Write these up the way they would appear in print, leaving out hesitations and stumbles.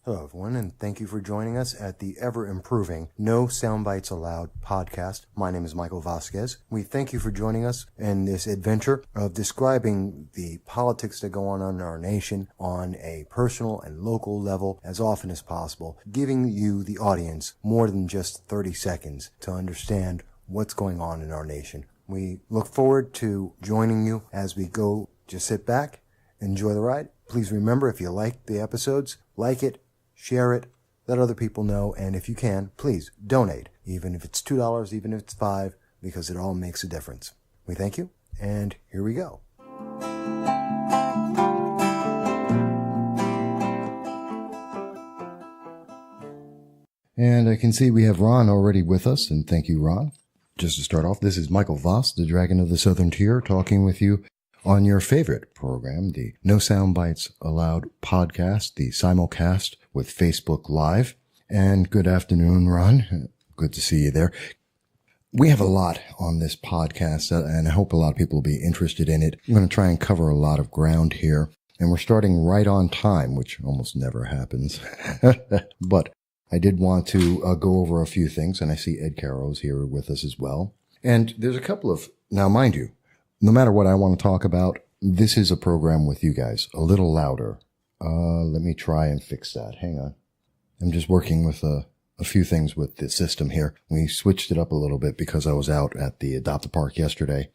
Hello, everyone, and thank you for joining us at the ever-improving No Soundbites Allowed podcast. My name is Michael Vasquez. We thank you for joining us in this adventure of describing the politics that go on in our nation on a personal and local level as often as possible, giving you, the audience, more than just 30 seconds to understand what's going on in our nation. We look forward to joining you as we go. Just sit back, enjoy the ride. Please remember, if you like the episodes, like it, share it, let other people know, and if you can, please donate, even if it's $2, even if it's $5, because it all makes a difference. We thank you, and here we go. And I can see we have Ron already with us, and thank you, Ron. Just to start off, this is Michael Voss, the Dragon of the Southern Tier, talking with you on your favorite program, the No Soundbites Allowed podcast, the simulcast with Facebook Live. And good afternoon, Ron. Good to see you there. We have a lot on this podcast, and I hope a lot of people will be interested in it. I'm going to try and cover a lot of ground here, and we're starting right on time, which almost never happens. But I did want to go over a few things, and I see Ed Caro's here with us as well. And there's a couple of, now mind you, no matter what I want to talk about, this is a program with you guys. A little louder. Let me try and fix that. Hang on. I'm just working with a few things with the system here. We switched it up a little bit because I was out at the Adopt-A-Park yesterday.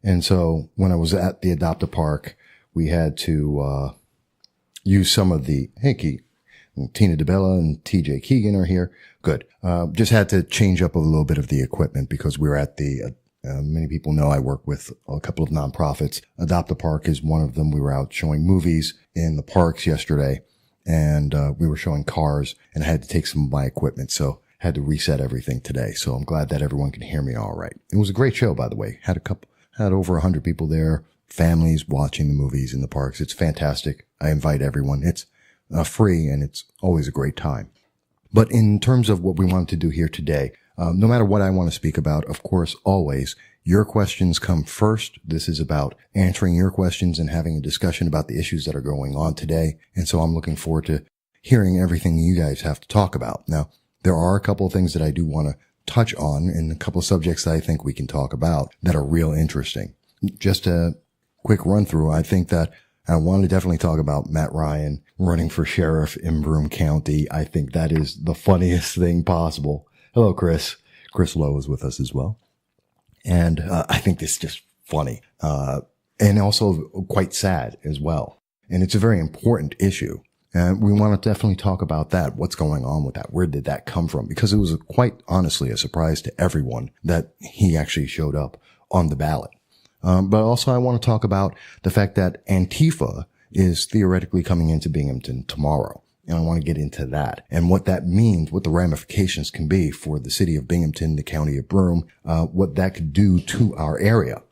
And so when I was at the Adopt-A-Park, we had to use some of the, hey, Tina DeBella and TJ Keegan are here. Good. Just had to change up a little bit of the equipment because we were at the many people know I work with a couple of nonprofits. Adopt-A-Park is one of them. We were out showing movies in the parks yesterday, and we were showing cars, and I had to take some of my equipment, so had to reset everything today. So I'm glad that everyone can hear me all right. It was a great show, by the way. Had over 100 people there, families watching the movies in the parks. It's fantastic. I invite everyone. It's free, and it's always a great time. But in terms of what we wanted to do here today, no matter what I want to speak about, of course, always, your questions come first. This is about answering your questions and having a discussion about the issues that are going on today. And so I'm looking forward to hearing everything you guys have to talk about. Now, there are a couple of things that I do want to touch on and a couple of subjects that I think we can talk about that are real interesting. Just a quick run through. I think that I want to definitely talk about Matt Ryan running for sheriff in Broome County. I think that is the funniest thing possible. Hello, Chris. Chris Lowe is with us as well. And I think this is just funny and also quite sad as well. And it's a very important issue. And we want to definitely talk about that. What's going on with that? Where did that come from? Because it was quite honestly a surprise to everyone that he actually showed up on the ballot. But also I want to talk about the fact that Antifa is theoretically coming into Binghamton tomorrow. And I want to get into that and what that means, what the ramifications can be for the city of Binghamton, the county of Broome, what that could do to our area.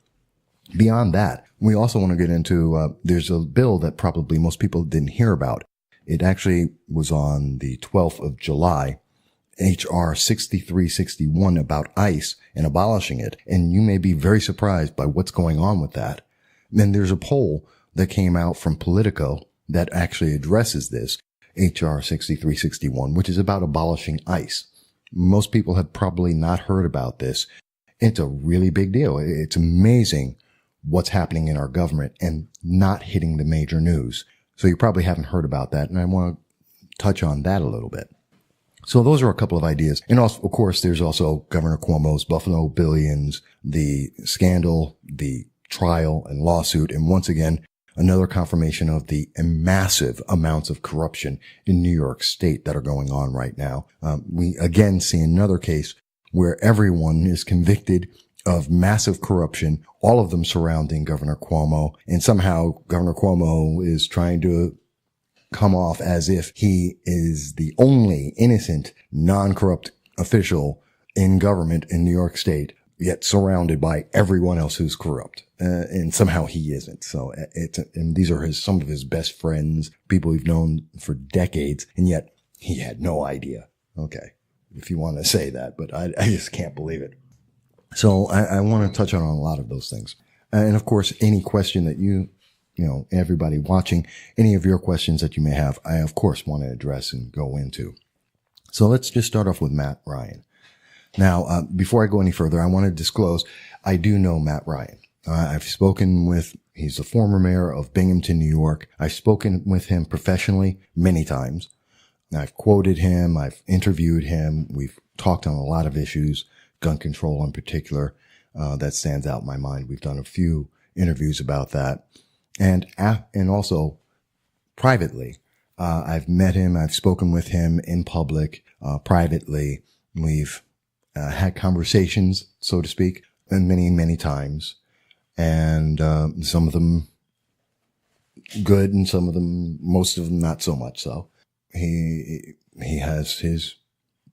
Beyond that, we also want to get into, there's a bill that probably most people didn't hear about. It actually was on the 12th of July, H.R. 6361 about ICE and abolishing it. And you may be very surprised by what's going on with that. Then there's a poll that came out from Politico that actually addresses this. H.R. 6361, which is about abolishing ICE. Most people have probably not heard about this. It's a really big deal. It's amazing what's happening in our government and not hitting the major news. So you probably haven't heard about that, and I want to touch on that a little bit. So those are a couple of ideas. And also, of course, there's also Governor Cuomo's Buffalo Billions, the scandal, the trial and lawsuit, and once again, another confirmation of the massive amounts of corruption in New York State that are going on right now. We again see another case where everyone is convicted of massive corruption, all of them surrounding Governor Cuomo. And somehow Governor Cuomo is trying to come off as if he is the only innocent, non-corrupt official in government in New York State, yet surrounded by everyone else who's corrupt. And somehow he isn't. So and these are some of his best friends, people we've known for decades, and yet he had no idea. Okay. If you want to say that, but I just can't believe it. So I want to touch on a lot of those things. And of course, any question that you everybody watching, any of your questions that you may have, I of course want to address and go into. So let's just start off with Matt Ryan. Now, before I go any further, I want to disclose, I do know Matt Ryan. I've spoken with, he's the former mayor of Binghamton, New York. I've spoken with him professionally many times. I've quoted him. I've interviewed him. We've talked on a lot of issues, gun control in particular. That stands out in my mind. We've done a few interviews about that. And also privately, I've met him. I've spoken with him in public, privately. We've had conversations, so to speak, and many, many times. And some of them good and some of them, most of them not so much so. He has his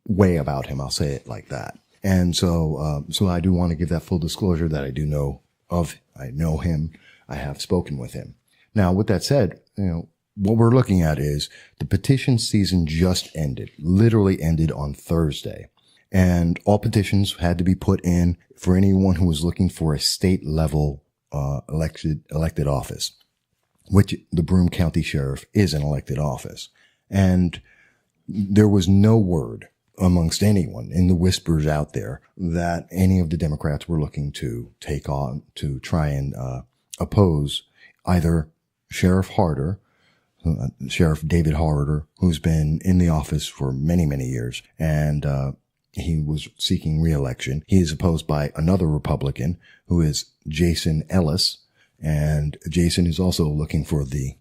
way about him, I'll say it like that. And so I do want to give that full disclosure that I do know of. I know him. I have spoken with him. Now, with that said, what we're looking at is the petition season just ended, literally ended on Thursday. And all petitions had to be put in for anyone who was looking for a state level elected office, which the Broome County Sheriff is an elected office. And there was no word amongst anyone in the whispers out there that any of the Democrats were looking to take on to try and oppose either Sheriff David Harder, who's been in the office for many, many years, and he was seeking re-election. He is opposed by another Republican who is Jason Ellis, and Jason is also looking for the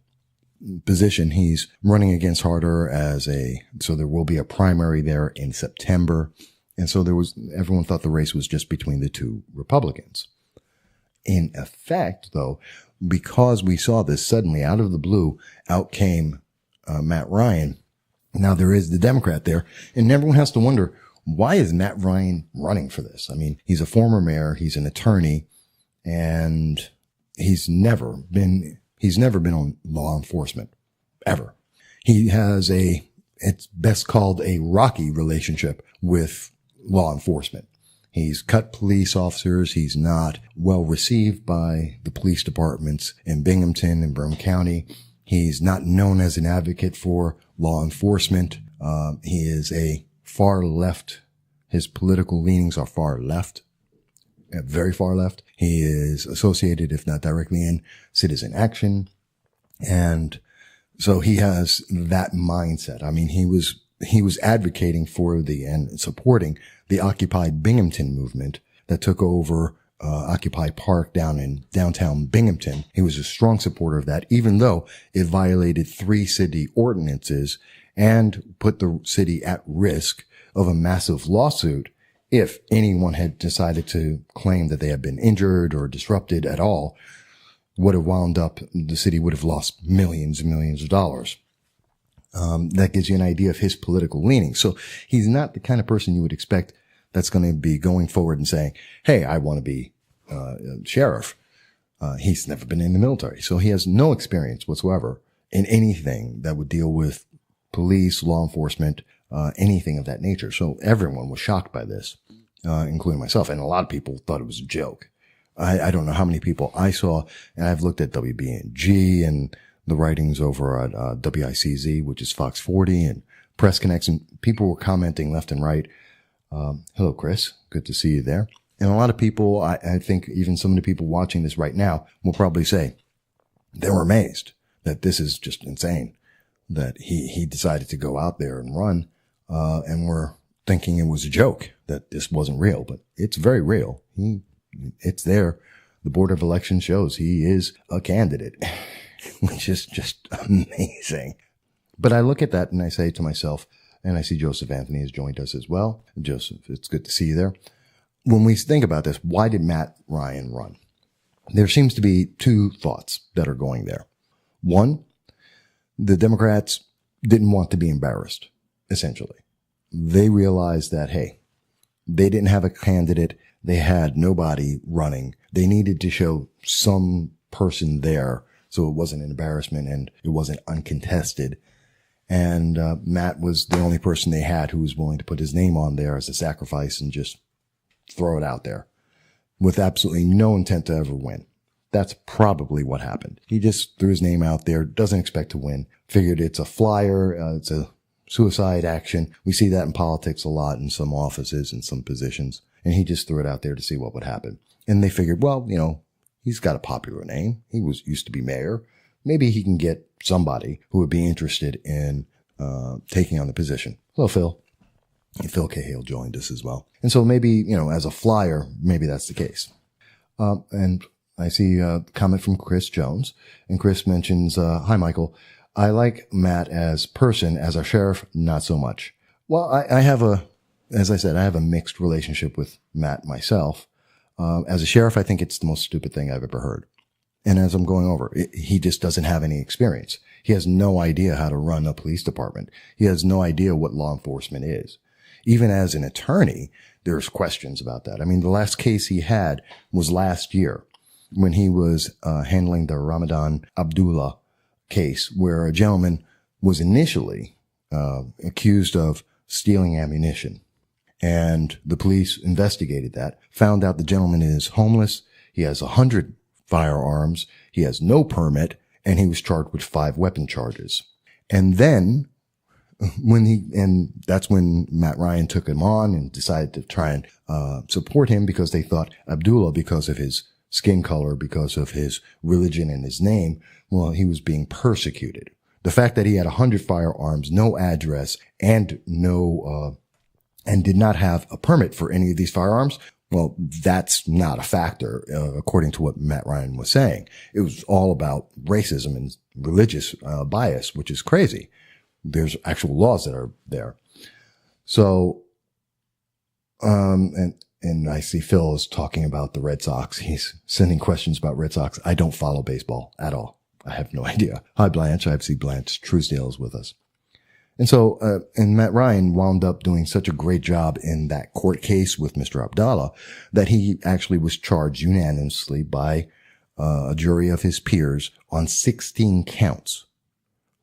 position. He's running against Harder so there will be a primary there in September. And so everyone thought the race was just between the two Republicans. In effect, though, because we saw this suddenly out of the blue, out came Matt Ryan. Now there is the Democrat there, and everyone has to wonder, why is Matt Ryan running for this? I mean, he's a former mayor, he's an attorney, and he's never been on law enforcement, ever. He has it's best called a rocky relationship with law enforcement. He's cut police officers. He's not well received by the police departments in Binghamton and Broome County. He's not known as an advocate for law enforcement. He is a far left. His political leanings are far left, very far left. He is associated, if not directly in Citizen Action. And so he has that mindset. I mean, he was advocating for and supporting the Occupy Binghamton movement that took over Occupy Park down in downtown Binghamton. He was a strong supporter of that, even though it violated 3 city ordinances and put the city at risk of a massive lawsuit if anyone had decided to claim that they had been injured or disrupted at all. Would have wound up, the city would have lost millions and millions of dollars. That gives you an idea of his political leaning. So he's not the kind of person you would expect that's going to be going forward and saying, hey, I want to be sheriff. He's never been in the military. So he has no experience whatsoever in anything that would deal with police, law enforcement, anything of that nature. So everyone was shocked by this, including myself. And a lot of people thought it was a joke. I don't know how many people I saw, and I've looked at WBNG and the writings over at WICZ, which is Fox 40 and Press Connects, and people were commenting left and right. Hello, Chris. Good to see you there. And a lot of people, I think even some of the people watching this right now will probably say they were amazed that this is just insane, that he decided to go out there and run, and we're thinking it was a joke, that this wasn't real, but it's very real. It's there. The Board of Elections shows he is a candidate, which is just amazing. But I look at that and I say to myself, and I see Joseph Anthony has joined us as well. Joseph, it's good to see you there. When we think about this, why did Matt Ryan run? There seems to be 2 thoughts that are going there. One, the Democrats didn't want to be embarrassed, essentially. They realized that, hey, they didn't have a candidate. They had nobody running. They needed to show some person there so it wasn't an embarrassment and it wasn't uncontested. And Matt was the only person they had who was willing to put his name on there as a sacrifice and just throw it out there with absolutely no intent to ever win. That's probably what happened. He just threw his name out there, doesn't expect to win, figured it's a flyer, it's a suicide action. We see that in politics a lot in some offices and some positions. And he just threw it out there to see what would happen. And they figured, well, he's got a popular name. He used to be mayor. Maybe he can get somebody who would be interested in taking on the position. Hello, Phil. And Phil Cahill joined us as well. And so maybe, as a flyer, maybe that's the case. And I see a comment from Chris Jones. And Chris mentions, hi, Michael. I like Matt as person, as our sheriff, not so much. Well, as I said, I have a mixed relationship with Matt myself. As a sheriff, I think it's the most stupid thing I've ever heard. And as I'm going over, he just doesn't have any experience. He has no idea how to run a police department. He has no idea what law enforcement is. Even as an attorney, there's questions about that. I mean, the last case he had was last year when he was handling the Ramadan Abdullah case, where a gentleman was initially accused of stealing ammunition. And the police investigated that, found out the gentleman is homeless. He has 100 firearms. He has no permit, and he was charged with 5 weapon charges. And then that's when Matt Ryan took him on and decided to try and support him, because they thought Abdullah, because of his skin color, because of his religion and his name, well, he was being persecuted. The fact that he had 100 firearms, no address, and and did not have a permit for any of these firearms, well, that's not a factor, according to what Matt Ryan was saying. It was all about racism and religious bias, which is crazy. There's actual laws that are there. So, and I see Phil is talking about the Red Sox. He's sending questions about Red Sox. I don't follow baseball at all. I have no idea. Hi, Blanche. I see Blanche Truesdale is with us. And so, and Matt Ryan wound up doing such a great job in that court case with Mr. Abdallah that he actually was charged unanimously by a jury of his peers on 16 counts.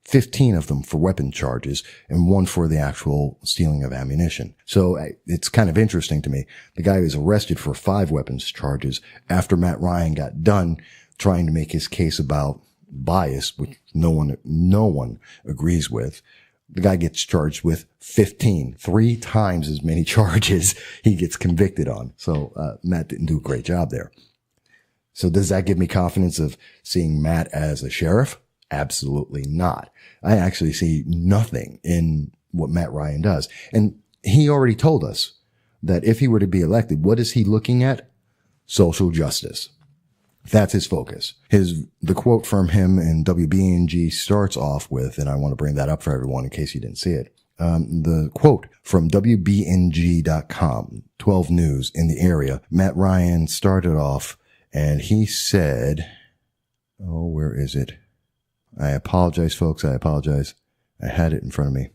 15 of them for weapon charges and 1 for the actual stealing of ammunition. So it's kind of interesting to me. The guy was arrested for 5 weapons charges after Matt Ryan got done trying to make his case about bias, which no one agrees with. The guy gets charged with 15, 3 times as many charges he gets convicted on. So Matt didn't do a great job there. So does that give me confidence of seeing Matt as a sheriff? Absolutely not. I actually see nothing in what Matt Ryan does. And he already told us that if he were to be elected, what is he looking at? Social justice. That's his focus. The quote from him in WBNG starts off with, and I want to bring that up for everyone in case you didn't see it. The quote from WBNG.com, 12 News in the area, Matt Ryan started off and he said, where is it? I apologize, folks. I apologize. I had it in front of me.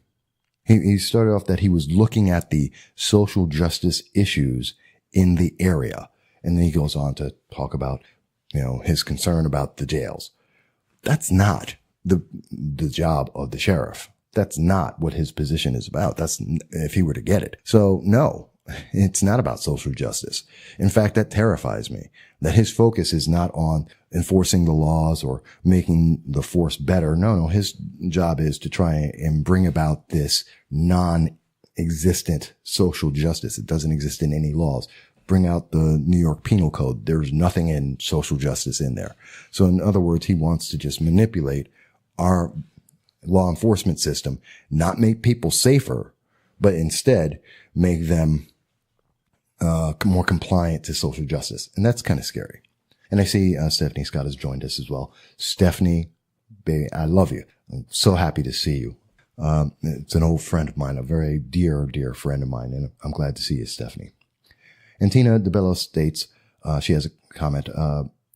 He started off that he was looking at the social justice issues in the area. And then he goes on to talk about, his concern about the jails. That's not the job of the sheriff. That's not what his position is about. That's if he were to get it. So no, it's not about social justice. In fact, that terrifies me, that his focus is not on enforcing the laws or making the force better. No, his job is to try and bring about this non-existent social justice. It doesn't exist in any laws. Bring out the New York Penal Code. There's nothing in social justice in there. So in other words, he wants to just manipulate our law enforcement system, not make people safer, but instead make them more compliant to social justice. And that's kind of scary. And I see Stephanie Scott has joined us as well. Stephanie, baby, I love you. I'm so happy to see you. It's an old friend of mine, a very dear, dear friend of mine, and I'm glad to see you, Stephanie. And Tina DeBello states, she has a comment,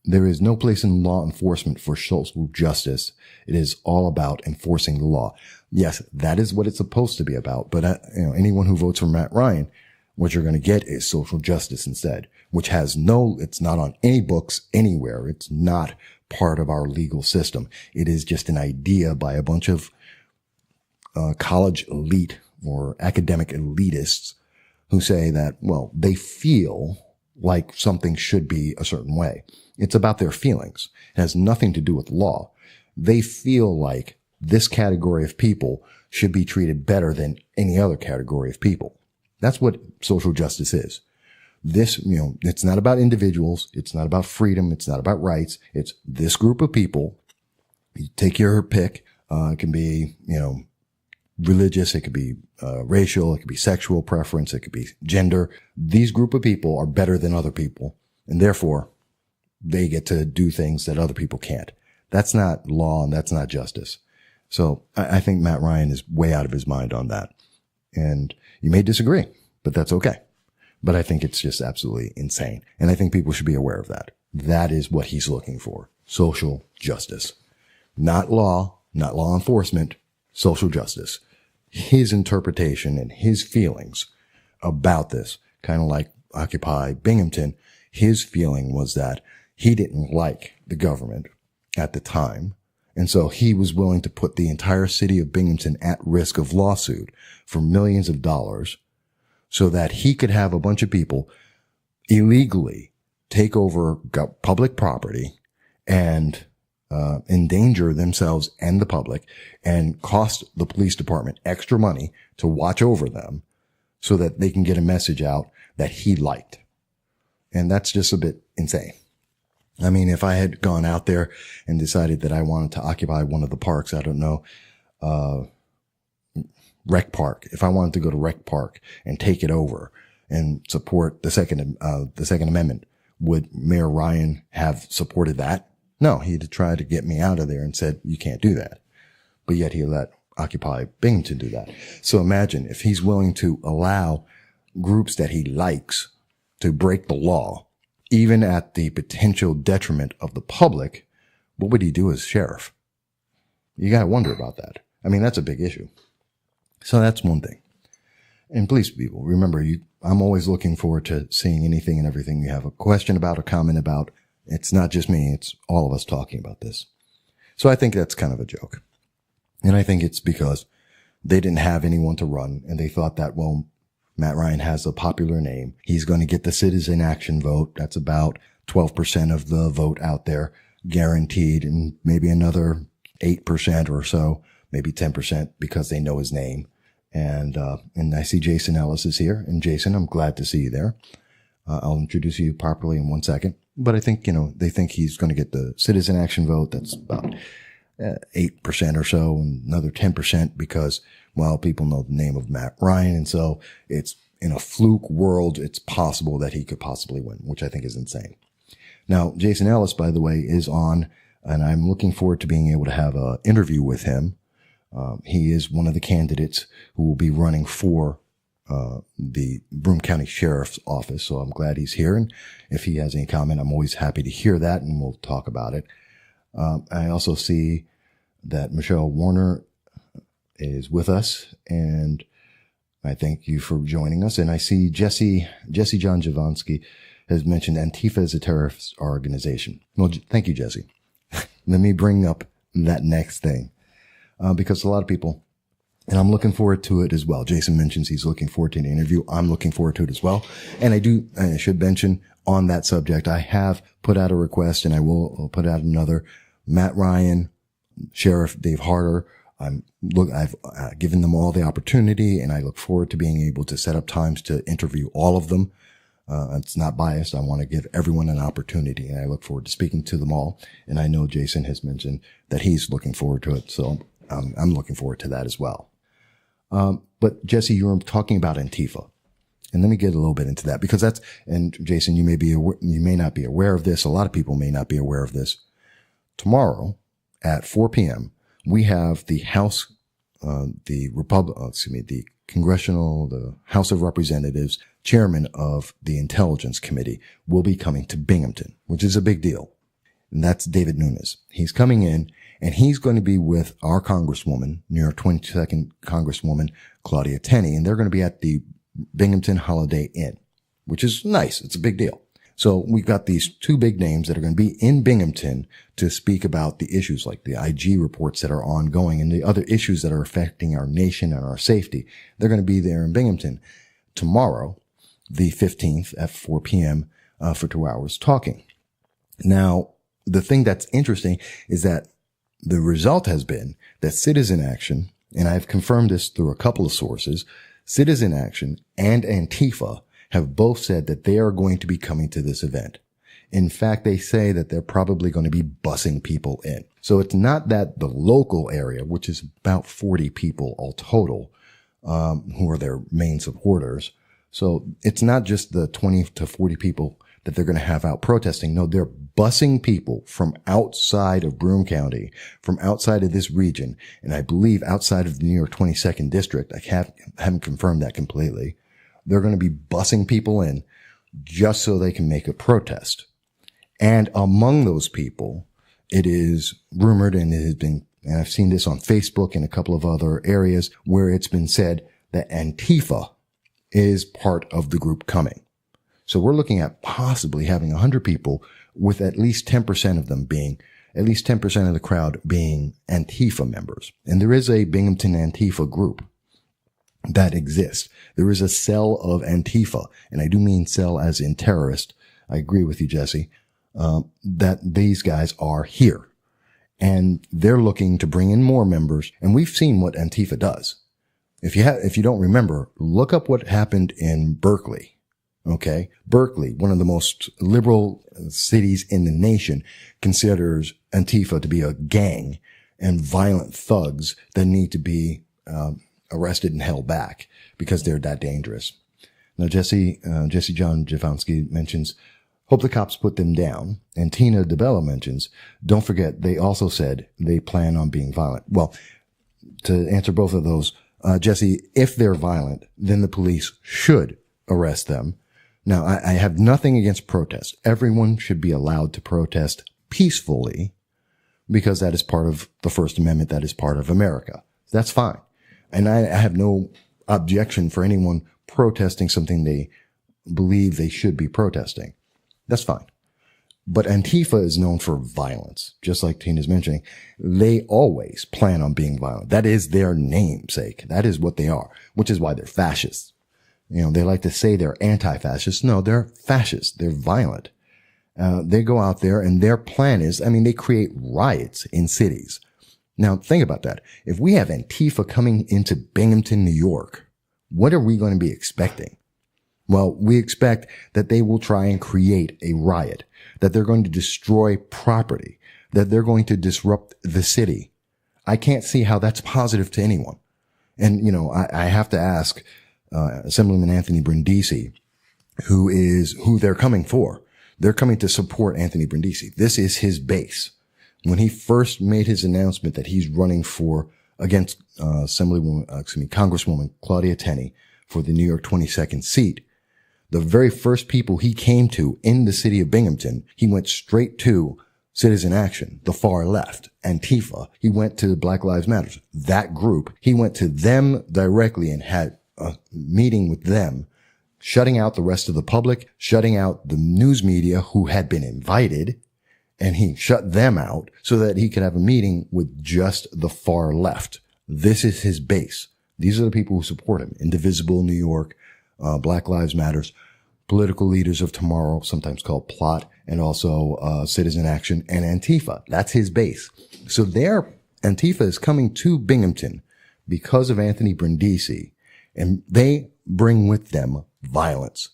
there is no place in law enforcement for social justice. It is all about enforcing the law. Yes, that is what it's supposed to be about. But anyone who votes for Matt Ryan, what you're going to get is social justice instead, which it's not on any books anywhere. It's not part of our legal system. It is just an idea by a bunch of college elite or academic elitists who say that, well, they feel like something should be a certain way. It's about their feelings. It has nothing to do with law. They feel like this category of people should be treated better than any other category of people. That's what social justice is. This, it's not about individuals. It's not about freedom. It's not about rights. It's this group of people. You take your pick. It can be, religious. It could be racial. It could be sexual preference. It could be gender. These group of people are better than other people, and therefore they get to do things that other people can't. That's not law, and that's not justice. So I think Matt Ryan is way out of his mind on that. And you may disagree, but that's okay. But I think it's just absolutely insane. And I think people should be aware of that. That is what he's looking for. Social justice. Not law, not law enforcement, social justice. His interpretation and his feelings about this, kind of like Occupy Binghamton, his feeling was that he didn't like the government at the time. And so he was willing to put the entire city of Binghamton at risk of lawsuit for millions of dollars so that he could have a bunch of people illegally take over public property and endanger themselves and the public and cost the police department extra money to watch over them so that they can get a message out that he liked. And that's just a bit insane. I mean, if I had gone out there and decided that I wanted to occupy one of the parks, I don't know, Rec Park, if I wanted to go to Rec Park and take it over and support the Second Amendment, would Mayor Ryan have supported that? No, he'd tried to get me out of there and said, you can't do that. But yet he let Occupy Binghamton do that. So imagine if he's willing to allow groups that he likes to break the law, even at the potential detriment of the public, what would he do as sheriff? You got to wonder about that. I mean, that's a big issue. So that's one thing. And please, people, remember, I'm always looking forward to seeing anything and everything you have a question about, a comment about. It's not just me. It's all of us talking about this. So I think that's kind of a joke. And I think it's because they didn't have anyone to run, and they thought that, well, Matt Ryan has a popular name. He's going to get the citizen action vote. That's about 12% of the vote out there guaranteed, and maybe another 8% or so, maybe 10% because they know his name. And I see Jason Ellis is here. And Jason, I'm glad to see you there. I'll introduce you properly in 1 second. But I think, they think he's going to get the citizen action vote. That's about 8% or so, and another 10% because, well, people know the name of Matt Ryan. And so it's in a fluke world. It's possible that he could possibly win, which I think is insane. Now, Jason Ellis, by the way, is on, and I'm looking forward to being able to have an interview with him. He is one of the candidates who will be running for the Broome County Sheriff's office. So I'm glad he's here. And if he has any comment, I'm always happy to hear that, and we'll talk about it. I also see that Michelle Warner is with us, and I thank you for joining us. And I see Jesse John Javanski has mentioned Antifa as a terrorist organization. Well, thank you, Jesse. Let me bring up that next thing, because a lot of people, and I'm looking forward to it as well. Jason mentions he's looking forward to the interview. I'm looking forward to it as well. And I should mention on that subject, I have put out a request, and I will put out another. Matt Ryan, Sheriff Dave Harder. I've given them all the opportunity, and I look forward to being able to set up times to interview all of them. It's not biased. I want to give everyone an opportunity, and I look forward to speaking to them all. And I know Jason has mentioned that he's looking forward to it. So I'm looking forward to that as well. But Jesse, you were talking about Antifa, and let me get a little bit into that, because and Jason, you may not be aware of this. A lot of people may not be aware of this. Tomorrow at 4 p.m., we have the House, the House of Representatives chairman of the Intelligence Committee will be coming to Binghamton, which is a big deal. And that's David Nunes. He's coming in, and he's going to be with our Congresswoman, New York 22nd Congresswoman Claudia Tenney, and they're going to be at the Binghamton Holiday Inn, which is nice. It's a big deal. So we've got these two big names that are going to be in Binghamton to speak about the issues like the IG reports that are ongoing and the other issues that are affecting our nation and our safety. They're going to be there in Binghamton. Tomorrow, the 15th at 4 p.m., for 2 hours talking. Now, the thing that's interesting is that the result has been that Citizen Action, and I've confirmed this through a couple of sources, Citizen Action and Antifa have both said that they are going to be coming to this event. In fact, they say that they're probably going to be busing people in. So it's not that the local area, which is about 40 people all total, who are their main supporters. So it's not just the 20 to 40 people that they're going to have out protesting. No, they're busing people from outside of Broome County, from outside of this region, and I believe outside of the New York 22nd District. I haven't confirmed that completely. They're going to be busing people in just so they can make a protest. And among those people, it is rumored, and it has been, and I've seen this on Facebook and a couple of other areas where it's been said that Antifa is part of the group coming. So we're looking at possibly having 100 people with at least 10% of them being, at least 10% of the crowd being Antifa members. And there is a Binghamton Antifa group that exists. There is a cell of Antifa, and I do mean cell as in terrorist. I agree with you, Jesse, that these guys are here. And they're looking to bring in more members. And we've seen what Antifa does. If you don't remember, look up what happened in Berkeley. Okay. Berkeley, one of the most liberal cities in the nation, considers Antifa to be a gang and violent thugs that need to be, arrested and held back because they're that dangerous. Now, Jesse John Jafonski mentions, hope the cops put them down. And Tina DeBella mentions, don't forget, they also said they plan on being violent. Well, to answer both of those, Jesse, if they're violent, then the police should arrest them. Now, I have nothing against protest. Everyone should be allowed to protest peacefully because that is part of the First Amendment. That is part of America. That's fine. And I have no objection for anyone protesting something they believe they should be protesting. That's fine. But Antifa is known for violence. Just like Tina's mentioning, they always plan on being violent. That is their namesake. That is what they are, which is why they're fascists. You know, they like to say they're anti-fascists. No, they're fascists. They're violent. They go out there and their plan is, they create riots in cities. Now, think about that. If we have Antifa coming into Binghamton, New York, what are we going to be expecting? Well, we expect that they will try and create a riot, that they're going to destroy property, that they're going to disrupt the city. I can't see how that's positive to anyone. And, I have to ask, Assemblyman Anthony Brindisi, who they're coming for. They're coming to support Anthony Brindisi. This is his base. When he first made his announcement that he's running against Congresswoman Claudia Tenney for the New York 22nd seat, the very first people he came to in the city of Binghamton, he went straight to Citizen Action, the far left, Antifa. He went to Black Lives Matter, that group. He went to them directly and had a meeting with them, shutting out the rest of the public, shutting out the news media who had been invited, and he shut them out so that he could have a meeting with just the far left. This is his base. These are the people who support him. Indivisible New York, Black Lives Matters, political leaders of tomorrow, sometimes called Plot, and also Citizen Action and Antifa. That's his base. So Antifa is coming to Binghamton because of Anthony Brindisi, and they bring with them violence.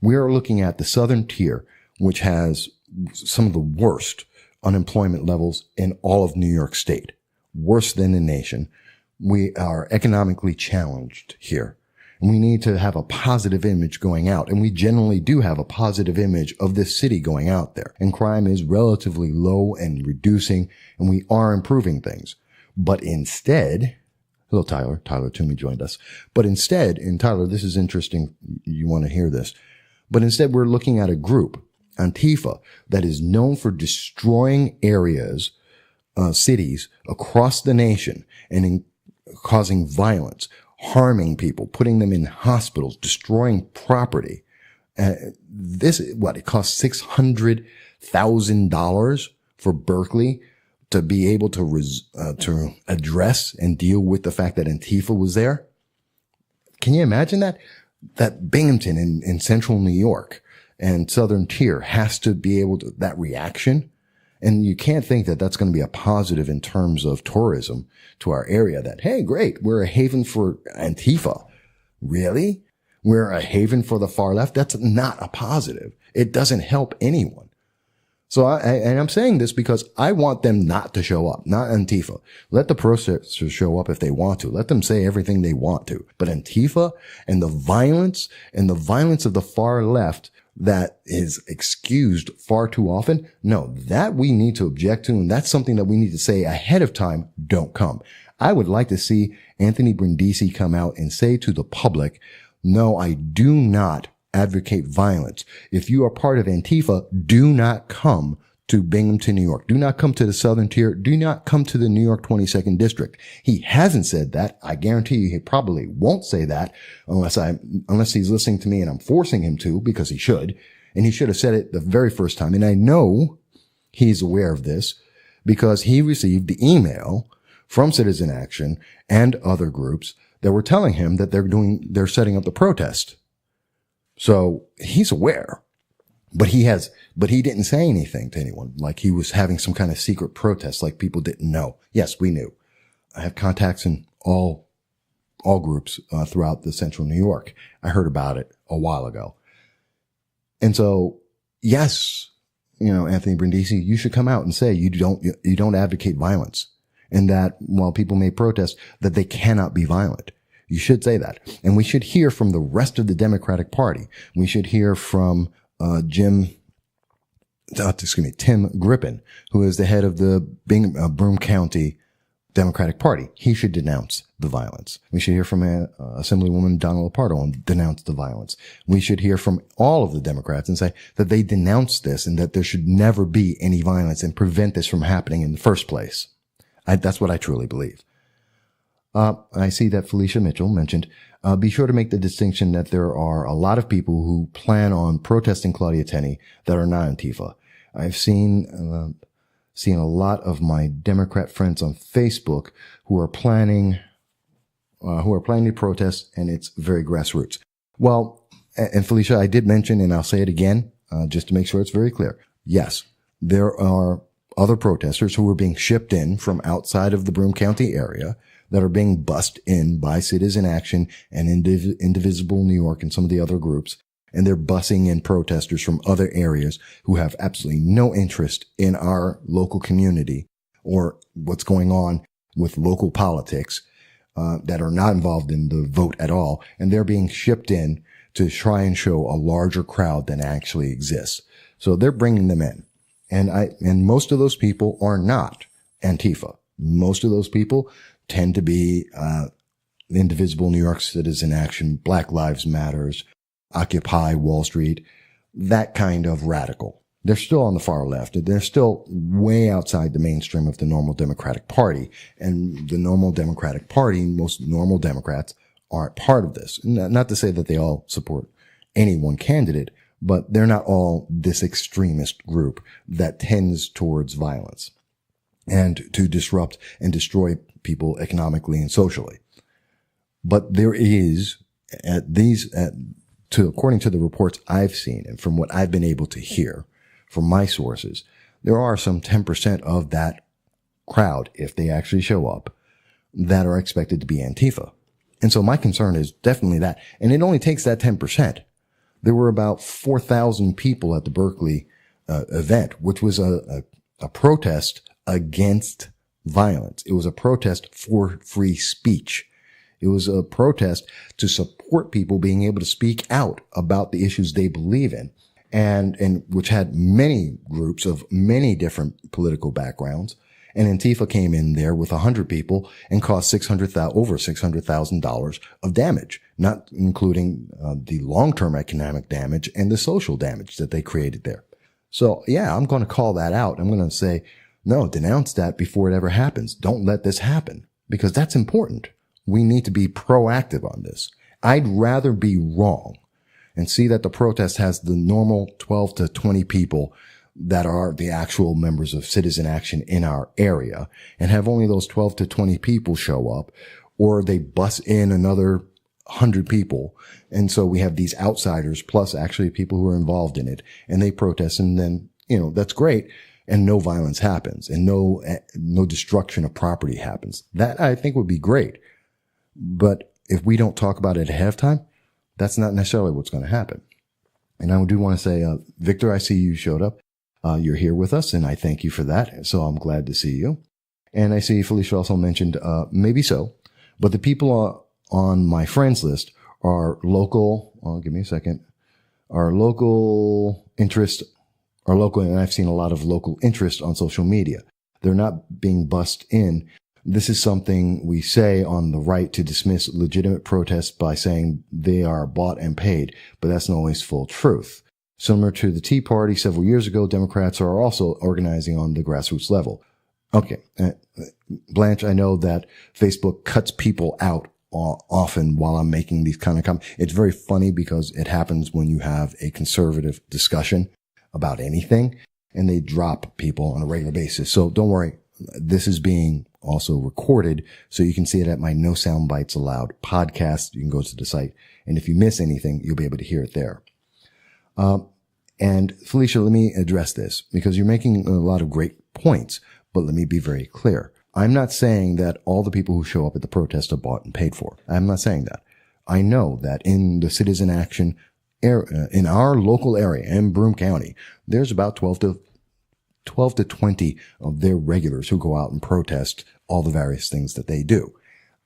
We are looking at the southern tier, which has some of the worst unemployment levels in all of New York State, worse than the nation. We are economically challenged here. And we need to have a positive image going out. And we generally do have a positive image of this city going out there. And crime is relatively low and reducing, and we are improving things. But instead, hello, Tyler. Tyler Toomey joined us. But instead, and Tyler, this is interesting. You want to hear this. But instead, we're looking at a group, Antifa, that is known for destroying areas, cities across the nation and causing violence, harming people, putting them in hospitals, destroying property. It costs $600,000 for Berkeley to be able to address and deal with the fact that Antifa was there. Can you imagine that? That Binghamton in central New York, and Southern Tier has to be able to, that reaction. And you can't think that that's going to be a positive in terms of tourism to our area, that, hey, great, we're a haven for Antifa. Really? We're a haven for the far left? That's not a positive. It doesn't help anyone. So I'm saying this because I want them not to show up, not Antifa. Let the protesters show up if they want to. Let them say everything they want to. But Antifa and the violence of the far left that is excused far too often, no, that we need to object to. And that's something that we need to say ahead of time, don't come. I would like to see Anthony Brindisi come out and say to the public, no, I do not advocate violence. If you are part of Antifa, do not come to Binghamton, New York. Do not come to the Southern Tier. Do not come to the New York 22nd District. He hasn't said that. I guarantee you he probably won't say that unless he's listening to me and I'm forcing him to, because he should. And he should have said it the very first time. And I know he's aware of this because he received the email from Citizen Action and other groups that were telling him that they're setting up the protest. So he's aware, but he didn't say anything to anyone, like he was having some kind of secret protest, like people didn't know. Yes, we knew. I have contacts in all groups throughout the central New York. I heard about it a while ago. And so, yes, Anthony Brindisi, you should come out and say you don't advocate violence, and that while people may protest, that they cannot be violent. You should say that. And we should hear from the rest of the Democratic Party. We should hear from Tim Griffin, who is the head of the Broome County Democratic Party. He should denounce the violence. We should hear from Assemblywoman Donna Lopardo and denounce the violence. We should hear from all of the Democrats and say that they denounce this and that there should never be any violence and prevent this from happening in the first place. That's what I truly believe. I see that Felicia Mitchell mentioned, be sure to make the distinction that there are a lot of people who plan on protesting Claudia Tenney that are not Antifa. I've seen a lot of my Democrat friends on Facebook who are planning to protest, and it's very grassroots. Well, and Felicia, I did mention, and I'll say it again, just to make sure it's very clear. Yes, there are other protesters who are being shipped in from outside of the Broome County area that are being bussed in by Citizen Action and Indivisible New York and some of the other groups. And they're bussing in protesters from other areas who have absolutely no interest in our local community or what's going on with local politics, that are not involved in the vote at all. And they're being shipped in to try and show a larger crowd than actually exists. So they're bringing them in. And most of those people are not Antifa. Most of those people tend to be Indivisible New York Citizen Action, Black Lives Matters, Occupy Wall Street, that kind of radical. They're still on the far left. They're still way outside the mainstream of the normal Democratic Party. And the normal Democratic Party, most normal Democrats, aren't part of this. Not to say that they all support any one candidate, but they're not all this extremist group that tends towards violence and to disrupt and destroy people economically and socially. But there is, according to the reports I've seen and from what I've been able to hear from my sources, there are some 10% of that crowd, if they actually show up, that are expected to be Antifa. And so my concern is definitely that. And it only takes that 10%. There were about 4,000 people at the Berkeley event, which was a protest against violence. It was a protest for free speech. It was a protest to support people being able to speak out about the issues they believe in, and which had many groups of many different political backgrounds. And Antifa came in there with 100 people and caused over $600,000 of damage, not including the long-term economic damage and the social damage that they created there. So yeah, I'm going to call that out. I'm going to say, no, denounce that before it ever happens. Don't let this happen, because that's important. We need to be proactive on this. I'd rather be wrong and see that the protest has the normal 12 to 20 people that are the actual members of Citizen Action in our area, and have only those 12 to 20 people show up, or they bus in another 100 people. And so we have these outsiders plus actually people who are involved in it, and they protest, and then, that's great. And no violence happens, and no destruction of property happens. That I think would be great. But if we don't talk about it ahead of time, that's not necessarily what's going to happen. And I do want to say, Victor, I see you showed up. You're here with us, and I thank you for that. So I'm glad to see you. And I see Felicia also mentioned, maybe so, but the people on my friends list are local. Give me a second. Our local interest. And I've seen a lot of local interest on social media. They're not being bussed in. This is something we say on the right to dismiss legitimate protests by saying they are bought and paid, but that's not always full truth. Similar to the Tea Party several years ago, Democrats are also organizing on the grassroots level. Okay. Blanche, I know that Facebook cuts people out often while I'm making these kind of comments. It's very funny because it happens when you have a conservative discussion about anything, and they drop people on a regular basis. So don't worry. This is being also recorded, so you can see it at my No Soundbites Allowed podcast. You can go to the site, and if you miss anything, you'll be able to hear it there. And Felicia, let me address this because you're making a lot of great points, but let me be very clear. I'm not saying that all the people who show up at the protest are bought and paid for. I'm not saying that. I know that in the citizen action in our local area in Broome County, there's about 12 to 20 of their regulars who go out and protest all the various things that they do.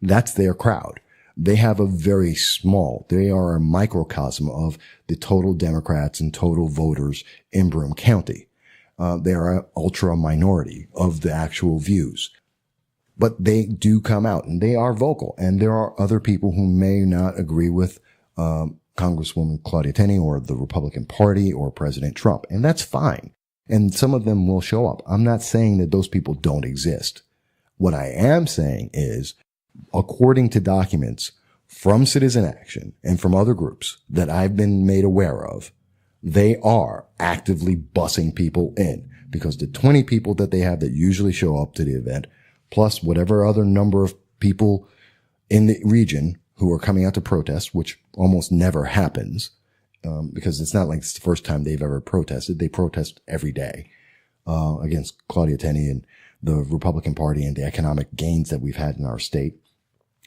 That's their crowd. They have they are a microcosm of the total Democrats and total voters in Broome County. They are an ultra minority of the actual views. But they do come out and they are vocal. And there are other people who may not agree with Congresswoman Claudia Tenney or the Republican Party or President Trump. And that's fine. And some of them will show up. I'm not saying that those people don't exist. What I am saying is, according to documents from Citizen Action and from other groups that I've been made aware of, they are actively bussing people in because the 20 people that they have that usually show up to the event, plus whatever other number of people in the region who are coming out to protest, which almost never happens, because it's not like it's the first time they've ever protested. They protest every day against Claudia Tenney and the Republican Party and the economic gains that we've had in our state,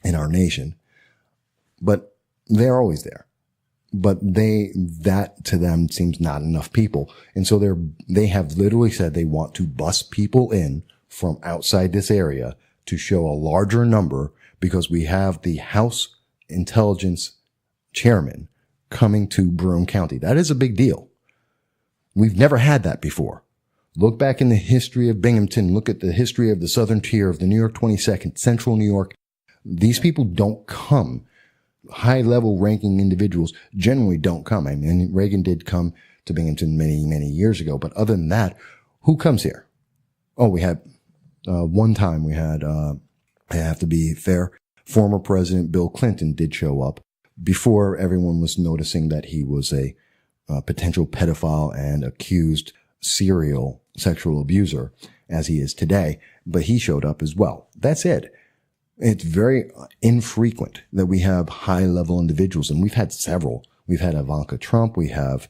in our nation. But they're always there. But that to them seems not enough people. And so they have literally said they want to bus people in from outside this area to show a larger number because we have the House Intelligence Chairman coming to Broome County. That is a big deal. We've never had that before. Look back in the history of Binghamton. Look at the history of the southern tier of the New York 22nd, Central New York. These people don't come. High-level ranking individuals generally don't come. I mean, Reagan did come to Binghamton many, many years ago. But other than that, who comes here? Oh, we had one time we had, I have to be fair, former President Bill Clinton did show up before everyone was noticing that he was a potential pedophile and accused serial sexual abuser as he is today. But he showed up as well. That's it. It's very infrequent that we have high-level individuals, and we've had several. We've had Ivanka Trump. We have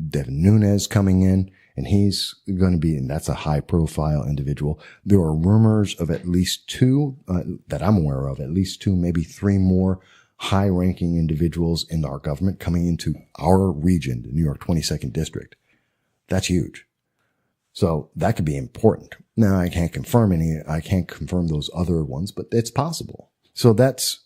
Devin Nunes coming in, and he's going to be, and that's a high-profile individual. There are rumors of at least two, that I'm aware of, at least two, maybe three more high-ranking individuals in our government coming into our region, the New York 22nd District. That's huge. So that could be important. Now, I can't confirm those other ones, but it's possible. So that's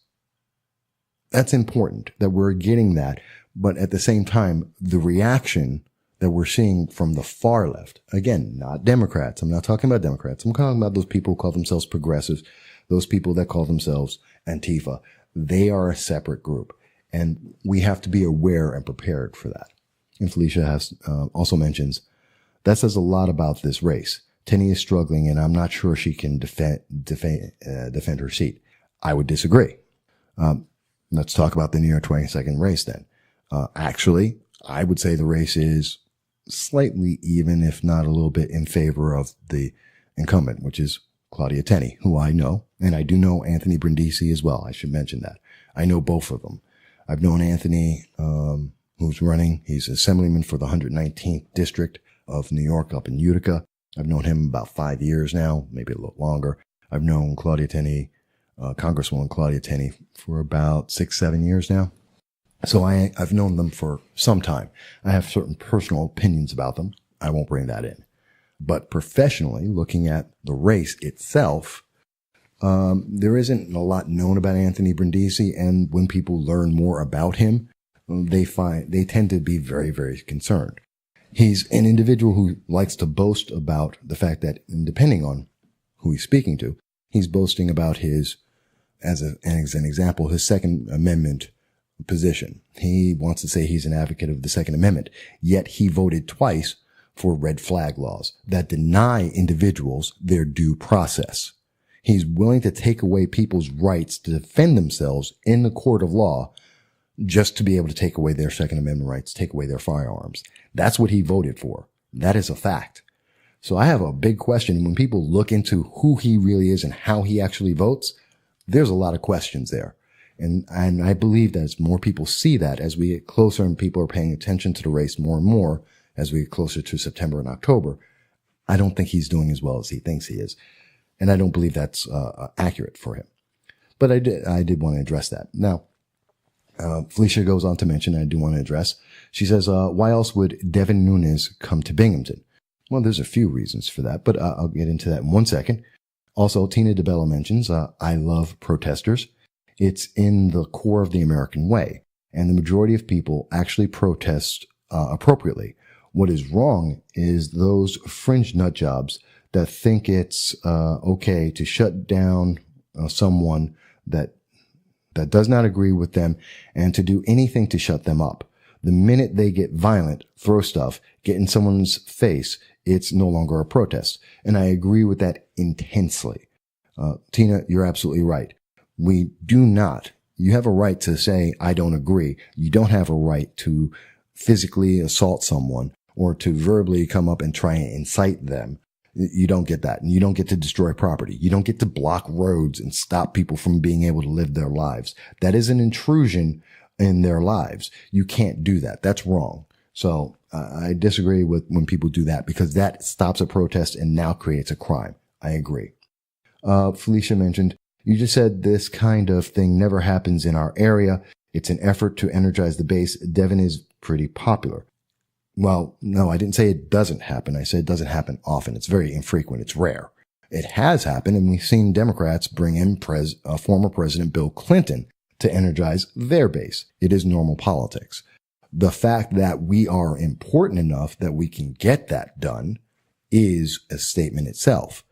important that we're getting that. But at the same time, the reaction that we're seeing from the far left, again, not Democrats. I'm not talking about Democrats. I'm talking about those people who call themselves progressives, those people that call themselves Antifa. They are a separate group, and we have to be aware and prepared for that. And Felicia has also mentions that says a lot about this race. Tenney is struggling, and I'm not sure she can defend her seat. I would disagree. Let's talk about the New York 22nd race then. Actually, I would say the race is slightly even, if not a little bit, in favor of the incumbent, which is Claudia Tenney, who I know, and I do know Anthony Brindisi as well. I should mention that. I know both of them. I've known Anthony, who's running. He's assemblyman for the 119th district of New York up in Utica. I've known him about 5 years now, maybe a little longer. I've known Claudia Tenney, Congresswoman Claudia Tenney, for about 6-7 years now. So I've known them for some time. I have certain personal opinions about them. I won't bring that in. But professionally, looking at the race itself, there isn't a lot known about Anthony Brindisi. And when people learn more about him, they tend to be very, very concerned. He's an individual who likes to boast about the fact that, depending on who he's speaking to, he's boasting about his, as an example, his Second Amendment position. He wants to say he's an advocate of the Second Amendment, yet he voted twice for red flag laws that deny individuals their due process. He's willing to take away people's rights to defend themselves in the court of law just to be able to take away their Second Amendment rights, take away their firearms. That's what he voted for. That is a fact. So I have a big question. When people look into who he really is and how he actually votes, there's a lot of questions there. And I believe that as more people see that, as we get closer and people are paying attention to the race more and more, as we get closer to September and October, I don't think he's doing as well as he thinks he is. And I don't believe that's accurate for him. But I did want to address that. Now, Felicia goes on to mention, I do want to address, she says, why else would Devin Nunes come to Binghamton? Well, there's a few reasons for that, but I'll get into that in 1 second. Also, Tina DeBella mentions, I love protesters. It's in the core of the American way, and the majority of people actually protest appropriately. What is wrong is those fringe nut jobs that think it's okay to shut down someone that does not agree with them and to do anything to shut them up. The minute they get violent, throw stuff, get in someone's face, it's no longer a protest. And I agree with that intensely. Tina, you're absolutely right. We do not. You have a right to say, I don't agree. You don't have a right to physically assault someone or to verbally come up and try and incite them. You don't get that. And you don't get to destroy property. You don't get to block roads and stop people from being able to live their lives. That is an intrusion in their lives. You can't do that. That's wrong. So I disagree with when people do that, because that stops a protest and now creates a crime. I agree. Felicia mentioned, you just said this kind of thing never happens in our area. It's an effort to energize the base. Devin is pretty popular. Well, no, I didn't say it doesn't happen. I said it doesn't happen often. It's very infrequent. It's rare. It has happened, and we've seen Democrats bring in former President Bill Clinton to energize their base. It is normal politics. The fact that we are important enough that we can get that done is a statement itself.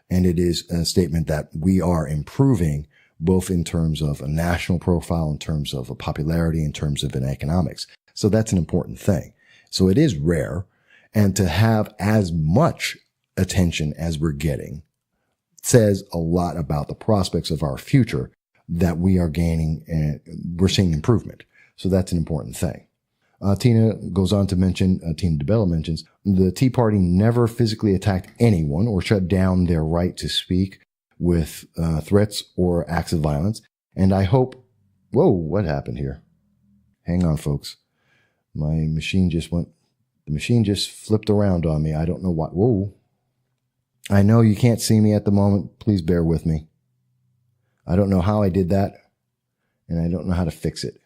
And it is a statement that we are improving both in terms of a national profile, in terms of a popularity, in terms of an economics. So that's an important thing. So it is rare. And to have as much attention as we're getting says a lot about the prospects of our future that we are gaining, and we're seeing improvement. So that's an important thing. Tina goes on to mention, Tina DeBella mentions, the Tea Party never physically attacked anyone or shut down their right to speak with threats or acts of violence. And I hope, whoa, what happened here? Hang on, folks. My machine just flipped around on me. I don't know what. Whoa. I know you can't see me at the moment. Please bear with me. I don't know how I did that, and I don't know how to fix it.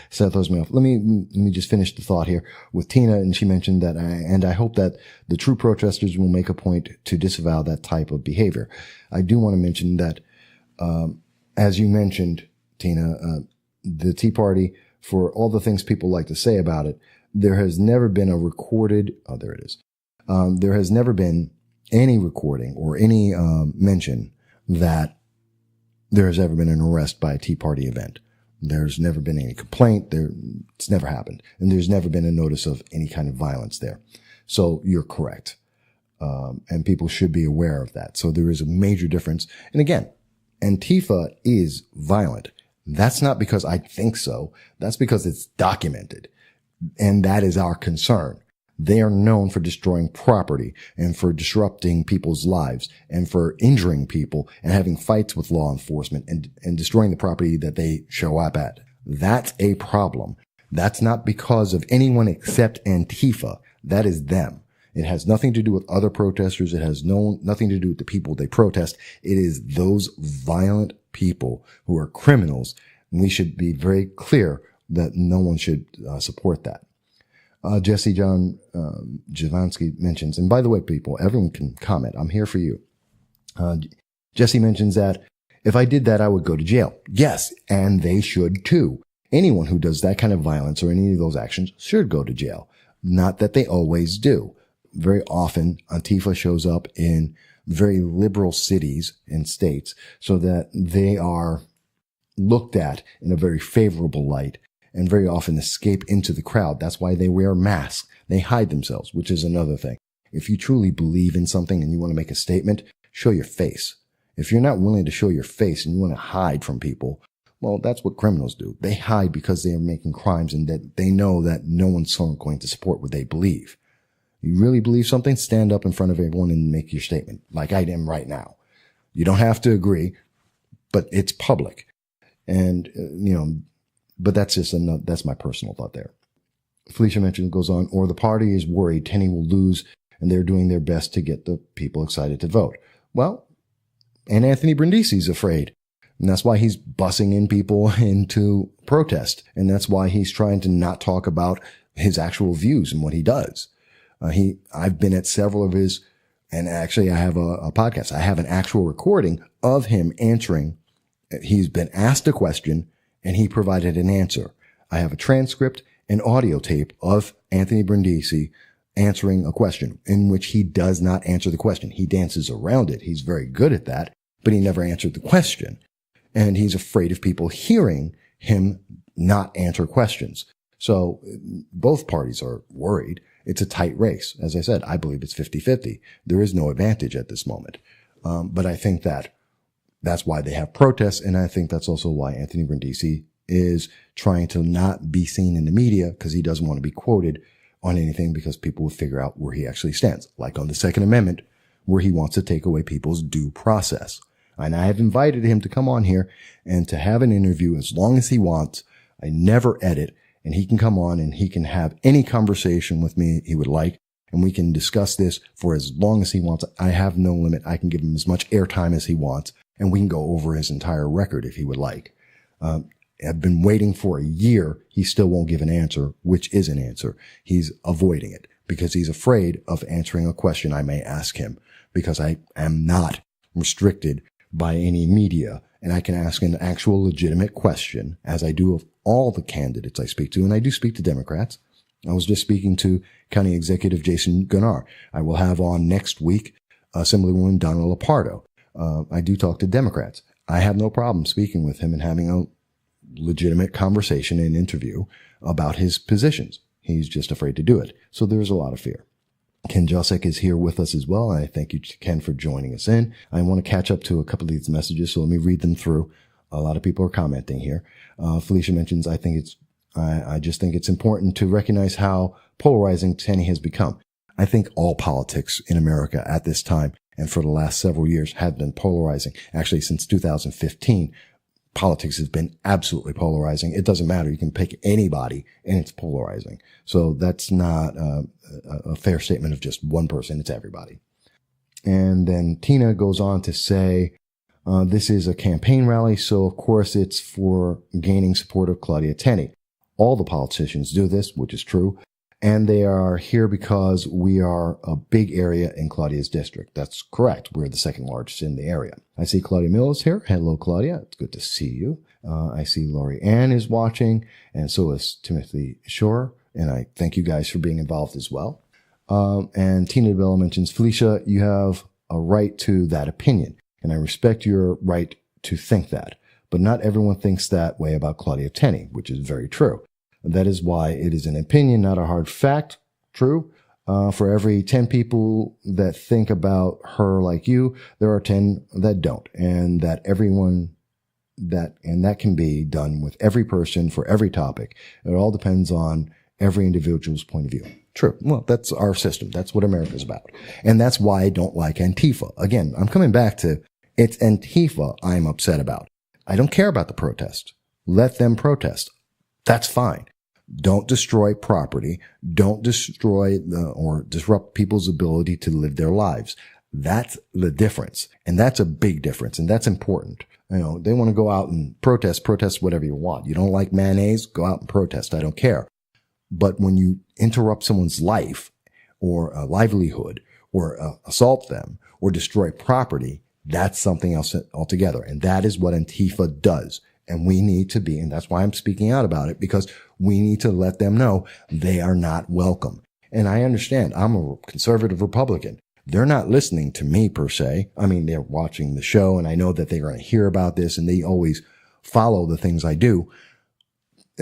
So that throws me off. Let me just finish the thought here with Tina, and she mentioned that, I hope that the true protesters will make a point to disavow that type of behavior. I do want to mention that, as you mentioned, Tina, the Tea Party, for all the things people like to say about it, there has never been a recorded, there it is. There has never been any recording or any mention that there has ever been an arrest by a Tea Party event. There's never been any complaint. It's never happened. And there's never been a notice of any kind of violence there. So you're correct. And people should be aware of that. So there is a major difference. And again, Antifa is violent. That's not because I think so. That's because it's documented. And that is our concern. They are known for destroying property and for disrupting people's lives and for injuring people and having fights with law enforcement and destroying the property that they show up at. That's a problem. That's not because of anyone except Antifa. That is them. It has nothing to do with other protesters. It has nothing to do with the people they protest. It is those violent people who are criminals. And we should be very clear that no one should support that. Jesse John Javansky mentions, and by the way, people, everyone can comment. I'm here for you. Jesse mentions that if I did that, I would go to jail. Yes, and they should too. Anyone who does that kind of violence or any of those actions should go to jail. Not that they always do. Very often, Antifa shows up in very liberal cities and states so that they are looked at in a very favorable light and very often escape into the crowd. That's why they wear masks. They hide themselves, which is another thing. If you truly believe in something and you want to make a statement, show your face. If you're not willing to show your face and you want to hide from people, well, that's what criminals do. They hide because they are making crimes and that they know that no one's going to support what they believe. You really believe something? Stand up in front of everyone and make your statement, like I am right now. You don't have to agree, but it's public. And, but that's that's my personal thought there. Felicia mentioned, goes on, or the party is worried Tenney will lose and they're doing their best to get the people excited to vote. Well, and Anthony Brindisi is afraid. And that's why he's bussing in people into protest. And that's why he's trying to not talk about his actual views and what he does. I've been at several of his, and actually I have a podcast. I have an actual recording of him answering. He's been asked a question and he provided an answer. I have a transcript and audio tape of Anthony Brindisi answering a question in which he does not answer the question. He dances around it. He's very good at that, but he never answered the question. And he's afraid of people hearing him not answer questions. So both parties are worried. It's a tight race. As I said, I believe it's 50-50. There is no advantage at this moment. But I think that's why they have protests. And I think that's also why Anthony Brindisi is trying to not be seen in the media because he doesn't want to be quoted on anything because people will figure out where he actually stands, like on the Second Amendment, where he wants to take away people's due process. And I have invited him to come on here and to have an interview as long as he wants. I never edit, and he can come on and he can have any conversation with me he would like, and we can discuss this for as long as he wants. I have no limit. I can give him as much airtime as he wants, and we can go over his entire record if he would like. I've been waiting for a year. He still won't give an answer, which is an answer. He's avoiding it because he's afraid of answering a question I may ask him, because I am not restricted by any media, and I can ask an actual legitimate question, as I do of all the candidates I speak to, and I do speak to Democrats. I was just speaking to County Executive Jason Gunnar. I will have on next week Assemblywoman Donna Lopardo. I do talk to Democrats. I have no problem speaking with him and having a legitimate conversation and interview about his positions. He's just afraid to do it. So there's a lot of fear. Ken Josek is here with us as well. I thank you, Ken, for joining us in. I want to catch up to a couple of these messages, so let me read them through. A lot of people are commenting here. Felicia mentions, I just think it's important to recognize how polarizing Tenney has become. I think all politics in America at this time and for the last several years have been polarizing. Actually, since 2015, politics has been absolutely polarizing. It doesn't matter. You can pick anybody and it's polarizing. So that's not a fair statement of just one person. It's everybody. And then Tina goes on to say, this is a campaign rally. So of course it's for gaining support of Claudia Tenney. All the politicians do this, which is true. And they are here because we are a big area in Claudia's district. That's correct. We're the second largest in the area. I see Claudia Mills here. Hello, Claudia. It's good to see you. I see Lori Ann is watching, and so is Timothy Shore. And I thank you guys for being involved as well. And Tina DeBella mentions, Felicia, you have a right to that opinion, and I respect your right to think that. But not everyone thinks that way about Claudia Tenney, which is very true. That is why it is an opinion, not a hard fact. True. For every 10 people that think about her like you, there are 10 that don't. And that can be done with every person for every topic. It all depends on every individual's point of view. True. Well, that's our system. That's what America's about. And that's why I don't like Antifa. Again, I'm coming back to it's Antifa I'm upset about. I don't care about the protest. Let them protest. That's fine. Don't destroy property. Don't destroy or disrupt people's ability to live their lives. That's the difference. And that's a big difference. And that's important. You know, they want to go out and protest whatever you want. You don't like mayonnaise? Go out and protest. I don't care. But when you interrupt someone's life or a livelihood or assault them or destroy property, that's something else altogether. And that is what Antifa does. And we need to be, and that's why I'm speaking out about it, because we need to let them know they are not welcome. And I understand I'm a conservative Republican. They're not listening to me per se. I mean, they're watching the show and I know that they're going to hear about this and they always follow the things I do,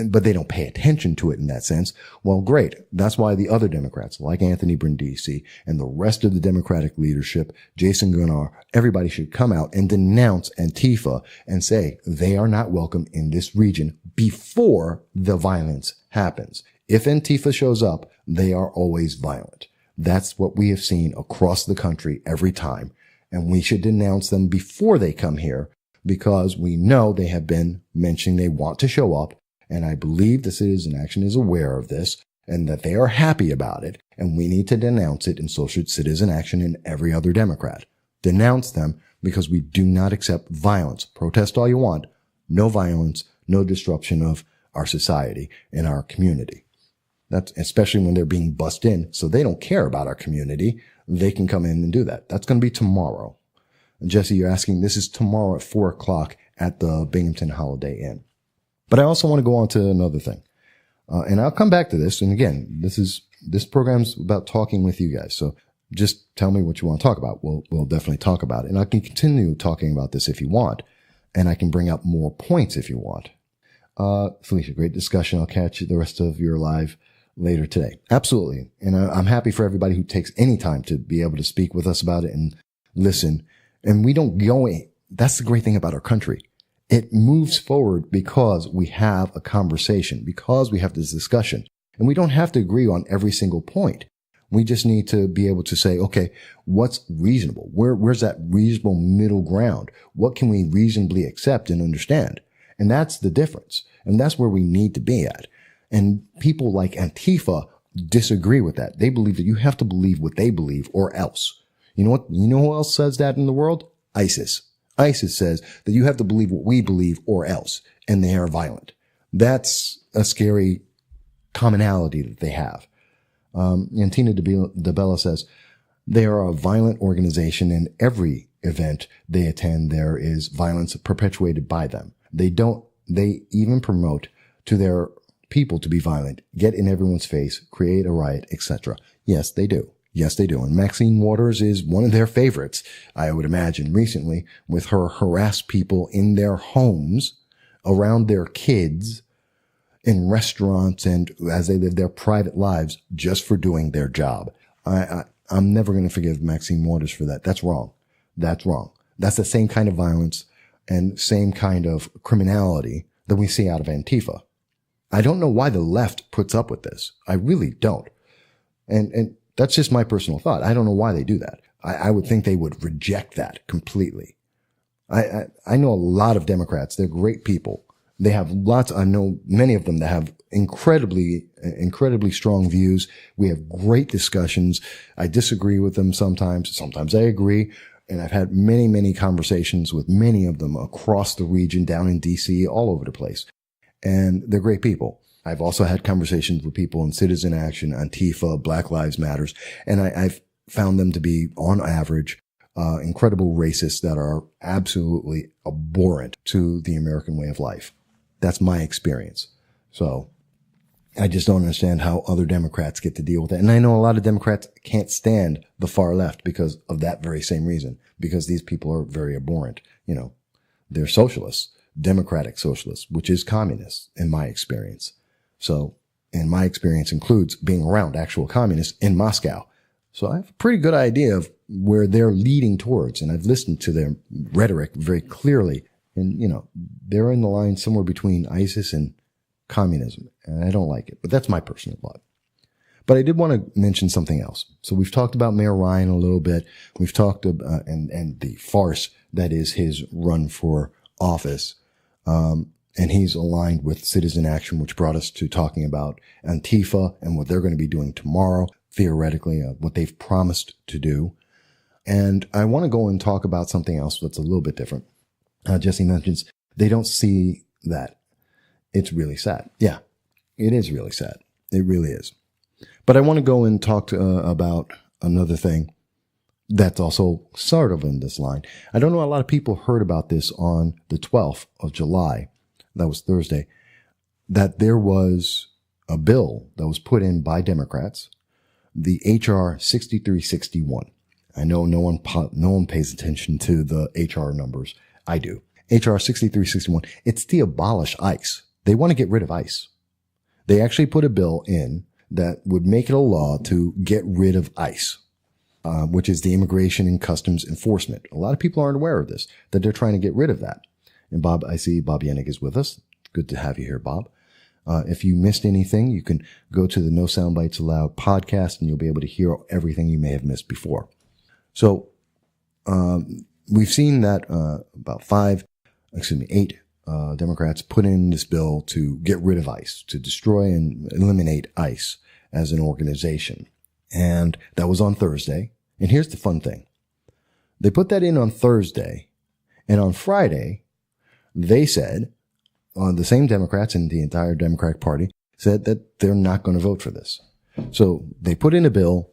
but they don't pay attention to it in that sense. Well, great. That's why the other Democrats like Anthony Brindisi and the rest of the Democratic leadership, Jason Gunnar, everybody should come out and denounce Antifa and say they are not welcome in this region before the violence happens. If Antifa shows up, they are always violent. That's what we have seen across the country every time. And we should denounce them before they come here because we know they have been mentioning they want to show up. And I believe the Citizen Action is aware of this and that they are happy about it. And we need to denounce it, and so should Citizen Action and every other Democrat. Denounce them because we do not accept violence. Protest all you want. No violence, no disruption of our society and our community. That's especially when they're being bussed in. So they don't care about our community. They can come in and do that. That's going to be tomorrow. And Jesse, you're asking, this is tomorrow at 4:00 at the Binghamton Holiday Inn. But I also want to go on to another thing. And I'll come back to this. And again, this program's about talking with you guys. So just tell me what you want to talk about. We'll definitely talk about it. And I can continue talking about this if you want. And I can bring up more points if you want. Felicia, great discussion. I'll catch the rest of your live later today. Absolutely. And I'm happy for everybody who takes any time to be able to speak with us about it and listen. And we don't go in. That's the great thing about our country. It moves forward because we have a conversation, because we have this discussion. And we don't have to agree on every single point. We just need to be able to say, okay, what's reasonable? Where's that reasonable middle ground? What can we reasonably accept and understand? And that's the difference. And that's where we need to be at. And people like Antifa disagree with that. They believe that you have to believe what they believe or else. You know what? You know who else says that in the world? ISIS. ISIS says that you have to believe what we believe or else. And they are violent. That's a scary commonality that they have. And Tina DeBella says they are a violent organization. In every event they attend, there is violence perpetuated by them. They even promote to their people to be violent, get in everyone's face, create a riot, etc. Yes, they do. Yes, they do. And Maxine Waters is one of their favorites, I would imagine, recently, with her harass people in their homes, around their kids, in restaurants, and as they live their private lives just for doing their job. I'm never going to forgive Maxine Waters for that. That's wrong. That's wrong. That's the same kind of violence and same kind of criminality that we see out of Antifa. I don't know why the left puts up with this. I really don't. And that's just my personal thought. I don't know why they do that. I would think they would reject that completely. I know a lot of Democrats. They're great people. They have I know many of them that have incredibly strong views. We have great discussions. I disagree with them sometimes. Sometimes I agree. And I've had many conversations with many of them across the region, down in DC, all over the place. And they're great people. I've also had conversations with people in Citizen Action, Antifa, Black Lives Matters, and I've found them to be, on average, incredible racists that are absolutely abhorrent to the American way of life. That's my experience. So I just don't understand how other Democrats get to deal with it. And I know a lot of Democrats can't stand the far left because of that very same reason, because these people are very abhorrent. You know, they're socialists, democratic socialists, which is communists in my experience. So, and my experience includes being around actual communists in Moscow. So I have a pretty good idea of where they're leading towards. And I've listened to their rhetoric very clearly. And, you know, they're in the line somewhere between ISIS and communism. And I don't like it, but that's my personal thought. But I did want to mention something else. So we've talked about Mayor Ryan a little bit. We've talked about, and the farce that is his run for office. And he's aligned with Citizen Action, which brought us to talking about Antifa and what they're going to be doing tomorrow, theoretically, what they've promised to do. And I want to go and talk about something else that's a little bit different. Jesse mentions they don't see that. It's really sad. Yeah, it is really sad. It really is. But I want to go and talk about another thing that's also sort of in this line. I don't know, a lot of people heard about this on the 12th of July. That was Thursday. That there was a bill that was put in by Democrats, the HR 6361. I know no one pays attention to the HR numbers. I do. HR 6361. It's the abolish ICE. They want to get rid of ICE. They actually put a bill in that would make it a law to get rid of ICE, which is the Immigration and Customs Enforcement. A lot of people aren't aware of this, that they're trying to get rid of that. And Bob, I see Bob Yannick is with us. Good to have you here, Bob. If you missed anything, you can go to the No Soundbites Allowed podcast and you'll be able to hear everything you may have missed before. So, we've seen that, about 8 Democrats put in this bill to get rid of ICE, to destroy and eliminate ICE as an organization. And that was on Thursday. And here's the fun thing. They put that in on Thursday, and on Friday, they said, the same Democrats and the entire Democratic Party said that they're not going to vote for this. So they put in a bill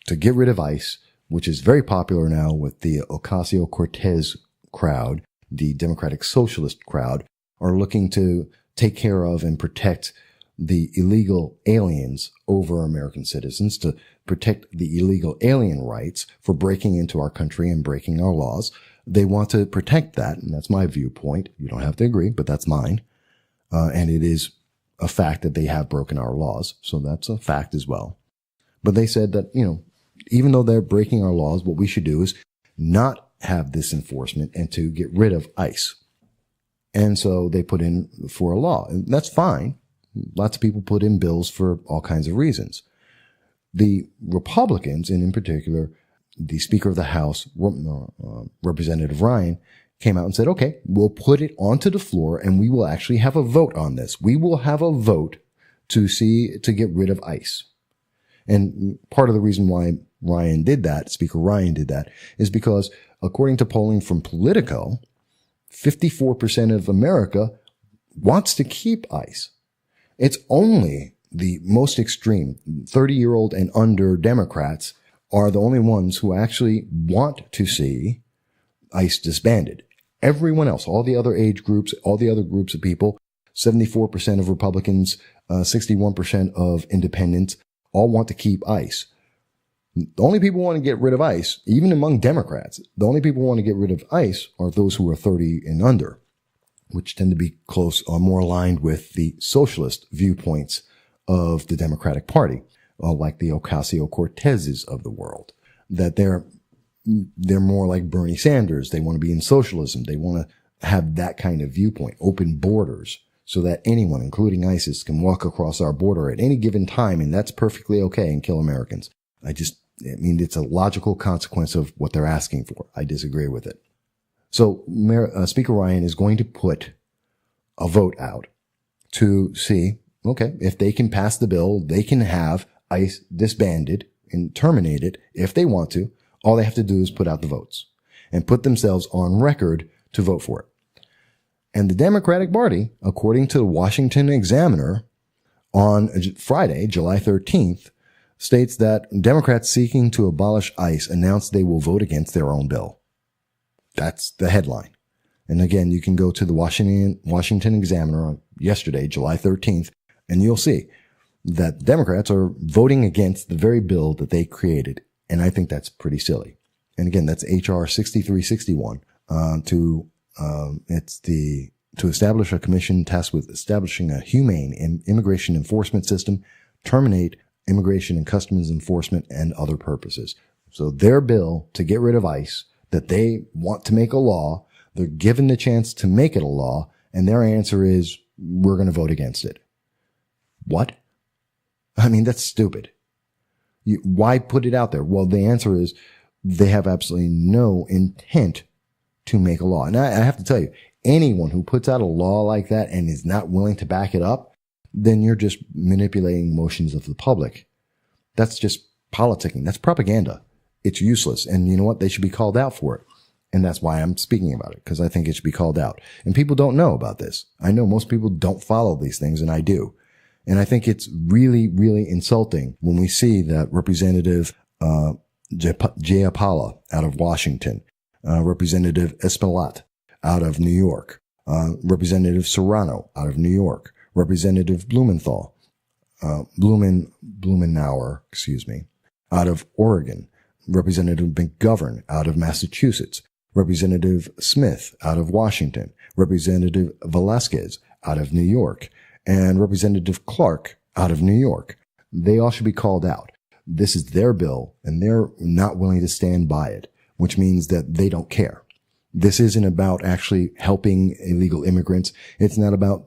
to get rid of ICE, which is very popular now with the Ocasio-Cortez crowd. The Democratic Socialist crowd are looking to take care of and protect the illegal aliens over American citizens, to protect the illegal alien rights for breaking into our country and breaking our laws. They want to protect that, and that's my viewpoint. You don't have to agree, but that's mine. And it is a fact that they have broken our laws, so that's a fact as well. But they said that, even though they're breaking our laws, what we should do is not have this enforcement and to get rid of ICE. And so they put in for a law, and that's fine. Lots of people put in bills for all kinds of reasons. The Republicans, and in particular, the Speaker of the House, Representative Ryan, came out and said, okay, we'll put it onto the floor and we will actually have a vote on this. We will have a vote to get rid of ICE. And part of the reason why Ryan did that, Speaker Ryan did that, is because according to polling from Politico, 54% of America wants to keep ICE. It's only the most extreme 30-year-old and under Democrats are the only ones who actually want to see ICE disbanded. Everyone else, all the other age groups, all the other groups of people, 74% of Republicans, 61% of independents, all want to keep ICE. The only people who want to get rid of ICE, even among Democrats, the only people who want to get rid of ICE are those who are 30 and under, which tend to be close or more aligned with the socialist viewpoints of the Democratic Party, like the Ocasio-Cortezes of the world, that they're more like Bernie Sanders. They want to be in socialism. They want to have that kind of viewpoint, open borders, so that anyone, including ISIS, can walk across our border at any given time, and that's perfectly okay, and kill Americans. It's a logical consequence of what they're asking for. I disagree with it. So Speaker Ryan is going to put a vote out to see, okay, if they can pass the bill, they can have ICE disbanded and terminated if they want to. All they have to do is put out the votes and put themselves on record to vote for it. And the Democratic Party, according to the Washington Examiner on Friday, July 13th, states that Democrats seeking to abolish ICE announced they will vote against their own bill. That's the headline. And again, you can go to the Washington Examiner on yesterday, July 13th, and you'll see that Democrats are voting against the very bill that they created. And I think that's pretty silly. And again, that's HR 6361, to establish a commission tasked with establishing a humane immigration enforcement system, terminate immigration and customs enforcement, and other purposes. So their bill to get rid of ICE, that they want to make a law, they're given the chance to make it a law, and their answer is, we're going to vote against it. What? That's stupid. Why put it out there? Well, the answer is they have absolutely no intent to make a law. And I have to tell you, anyone who puts out a law like that and is not willing to back it up, then you're just manipulating emotions of the public. That's just politicking. That's propaganda. It's useless. And you know what? They should be called out for it. And that's why I'm speaking about it, because I think it should be called out. And people don't know about this. I know most people don't follow these things, and I do. And I think it's really, really insulting when we see that Representative Jayapala out of Washington, Representative Espaillat out of New York, Representative Serrano out of New York, Representative Blumenauer, out of Oregon, Representative McGovern out of Massachusetts, Representative Smith out of Washington, Representative Velasquez out of New York, and Representative Clark out of New York. They all should be called out. This is their bill, and they're not willing to stand by it, which means that they don't care. This isn't about actually helping illegal immigrants. It's not about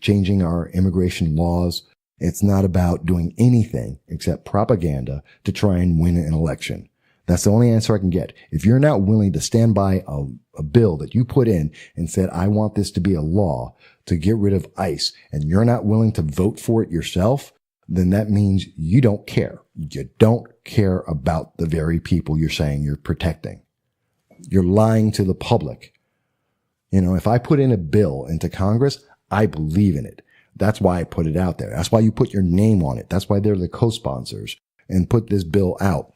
changing our immigration laws. It's not about doing anything except propaganda to try and win an election. That's the only answer I can get. If you're not willing to stand by a bill that you put in and said, I want this to be a law to get rid of ICE, and you're not willing to vote for it yourself, then that means you don't care. You don't care about the very people you're saying you're protecting. You're lying to the public. You know, if I put in a bill into Congress, I believe in it. That's why I put it out there. That's why you put your name on it. That's why they're the co-sponsors and put this bill out.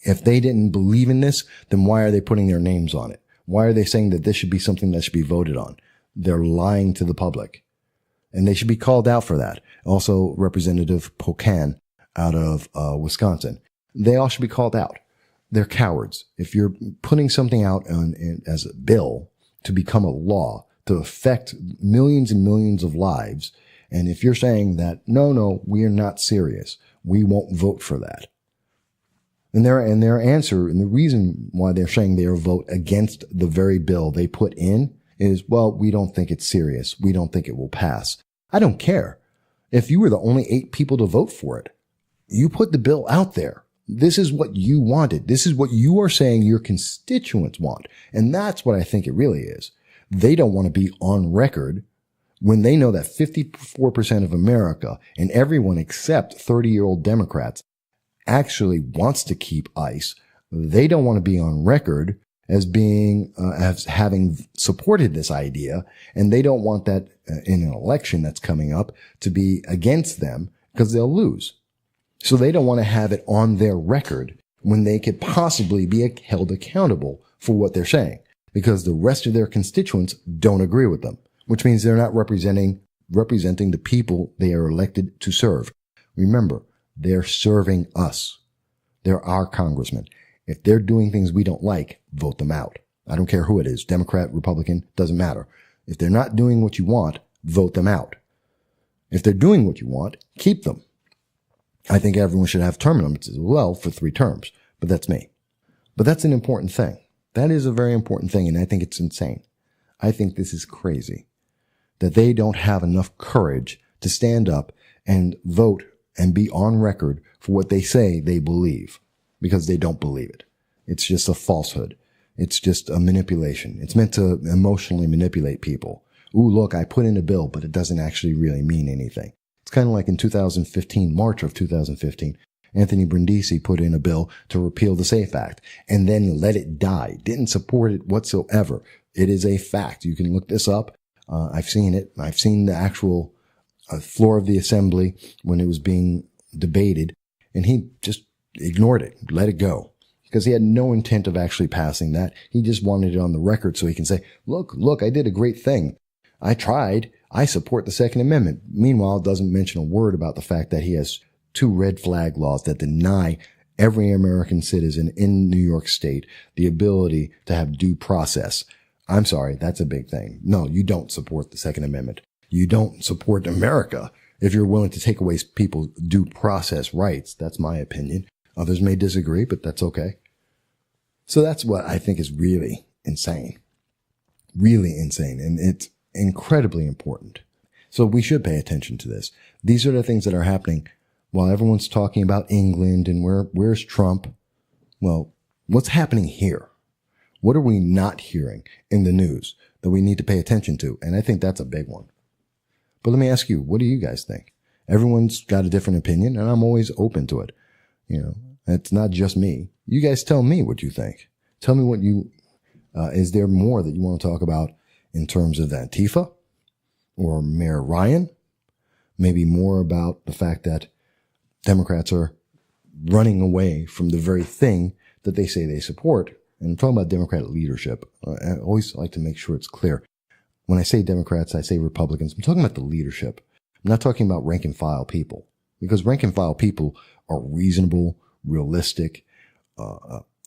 If they didn't believe in this, then why are they putting their names on it? Why are they saying that this should be something that should be voted on? They're lying to the public, and they should be called out for that. Also, Representative Pocan out of Wisconsin. They all should be called out. They're cowards. If you're putting something out as a bill to become a law to affect millions and millions of lives, and if you're saying that, no, we are not serious, we won't vote for that. And their answer, and the reason why they're saying they'll vote against the very bill they put in is, well, we don't think it's serious. We don't think it will pass. I don't care. If you were the only 8 people to vote for it, you put the bill out there. This is what you wanted. This is what you are saying your constituents want. And that's what I think it really is. They don't want to be on record when they know that 54% of America and everyone except 30-year-old Democrats actually wants to keep ICE. They don't want to be on record as being, as having supported this idea. And they don't want that in an election that's coming up to be against them because they'll lose. So they don't want to have it on their record when they could possibly be held accountable for what they're saying, because the rest of their constituents don't agree with them, which means they're not representing the people they are elected to serve. Remember, they're serving us. They're our congressmen. If they're doing things we don't like, vote them out. I don't care who it is, Democrat, Republican, doesn't matter. If they're not doing what you want, vote them out. If they're doing what you want, keep them. I think everyone should have term limits as well for 3 terms, but that's me. But that's an important thing. That is a very important thing, and I think it's insane. I think this is crazy that they don't have enough courage to stand up and vote and be on record for what they say they believe, because they don't believe it. It's just a falsehood. It's just a manipulation. It's meant to emotionally manipulate people. Ooh, look, I put in a bill, but it doesn't actually really mean anything. It's kind of like in 2015, March of 2015, Anthony Brindisi put in a bill to repeal the SAFE Act and then let it die. Didn't support it whatsoever. It is a fact. You can look this up. I've seen it. I've seen the actual floor of the assembly when it was being debated, and he just ignored it, let it go, because he had no intent of actually passing that. He just wanted it on the record so he can say, look, I did a great thing. I tried. I support the Second Amendment. Meanwhile, it doesn't mention a word about the fact that he has 2 red flag laws that deny every American citizen in New York State the ability to have due process. I'm sorry, that's a big thing. No, you don't support the Second Amendment. You don't support America if you're willing to take away people's due process rights. That's my opinion. Others may disagree, but that's okay. So that's what I think is really insane. Really insane. And it's incredibly important. So we should pay attention to this. These are the things that are happening while everyone's talking about England and where's Trump, well, what's happening here? What are we not hearing in the news that we need to pay attention to? And I think that's a big one. But let me ask you, what do you guys think? Everyone's got a different opinion, and I'm always open to it. You know, it's not just me. You guys tell me what you think. Tell me what you, is there more that you want to talk about in terms of Antifa or Mayor Ryan? Maybe more about the fact that Democrats are running away from the very thing that they say they support. And I'm talking about Democratic leadership. I always like to make sure it's clear. When I say Democrats, I say Republicans. I'm talking about the leadership. I'm not talking about rank and file people, because rank and file people are reasonable, realistic,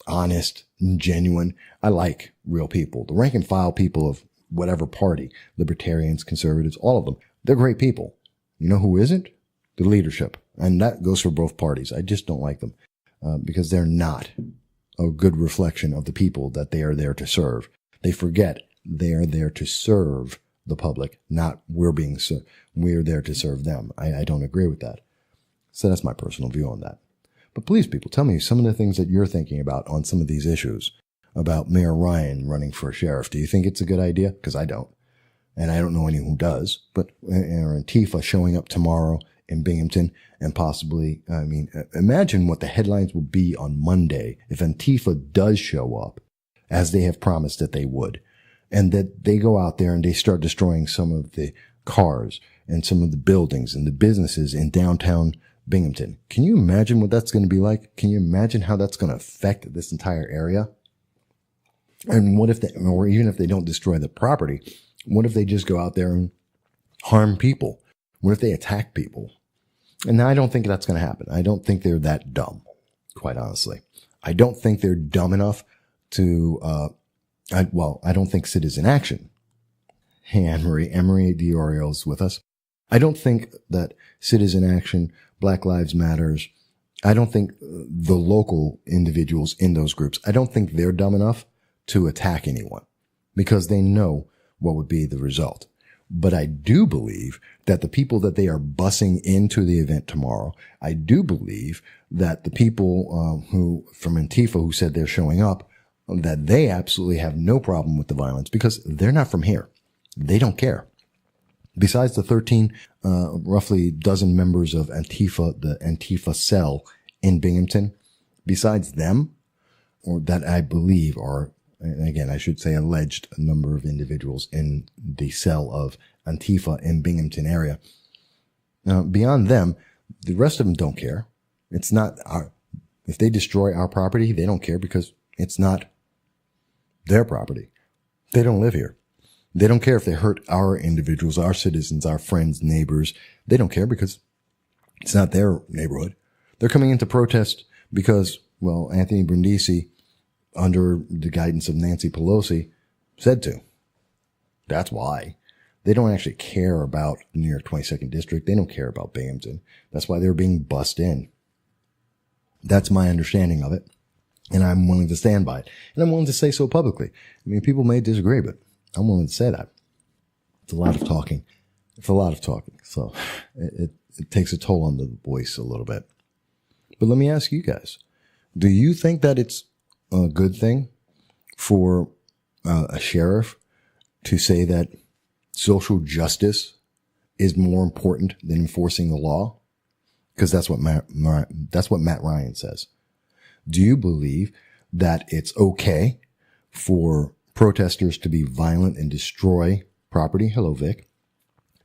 honest, and genuine. I like real people. The rank and file people of whatever party, libertarians, conservatives, all of them, they're great people. You know who isn't? The leadership. And that goes for both parties. I just don't like them because they're not a good reflection of the people that they are there to serve. They forget they are there to serve the public, not we're there to serve them. I don't agree with that. So that's my personal view on that. But please, people, tell me some of the things that you're thinking about on some of these issues about Mayor Ryan running for sheriff. Do you think it's a good idea? Because I don't. And I don't know anyone who does. But or Antifa showing up tomorrow in Binghamton and possibly, imagine what the headlines will be on Monday if Antifa does show up, as they have promised that they would, and that they go out there and they start destroying some of the cars and some of the buildings and the businesses in downtown Binghamton. Can you imagine what that's going to be like? Can you imagine how that's going to affect this entire area? And what if or even if they don't destroy the property, what if they just go out there and harm people? What if they attack people? And I don't think that's going to happen. I don't think they're that dumb, quite honestly. I don't think they're dumb enough to, I don't think citizen action. Hey, Anne-Marie Diorio's with us. I don't think that citizen action, Black Lives Matters, I don't think the local individuals in those groups, I don't think they're dumb enough to attack anyone because they know what would be the result. But I do believe that the people that they are bussing into the event tomorrow, I do believe that the people who from Antifa who said they're showing up, that they absolutely have no problem with the violence because they're not from here. They don't care. Besides the 13, roughly dozen members of Antifa, the Antifa cell in Binghamton, besides them, or that I believe are, and again, I should say alleged number of individuals in the cell of Antifa in Binghamton area. Beyond them, the rest of them don't care. It's not if they destroy our property, they don't care because it's not their property. They don't live here. They don't care if they hurt our individuals, our citizens, our friends, neighbors. They don't care because it's not their neighborhood. They're coming in to protest because, well, Anthony Brindisi, under the guidance of Nancy Pelosi, said to. That's why. They don't actually care about the New York 22nd District. They don't care about Binghamton. That's why they're being bussed in. That's my understanding of it. And I'm willing to stand by it. And I'm willing to say so publicly. I mean, people may disagree, but I'm willing to say that. It's a lot of talking. So it takes a toll on the voice a little bit. But let me ask you guys, do you think that it's a good thing for a sheriff to say that social justice is more important than enforcing the law? Because that's what Matt Ryan says. Do you believe that it's okay for protesters to be violent and destroy property? Hello, Vic.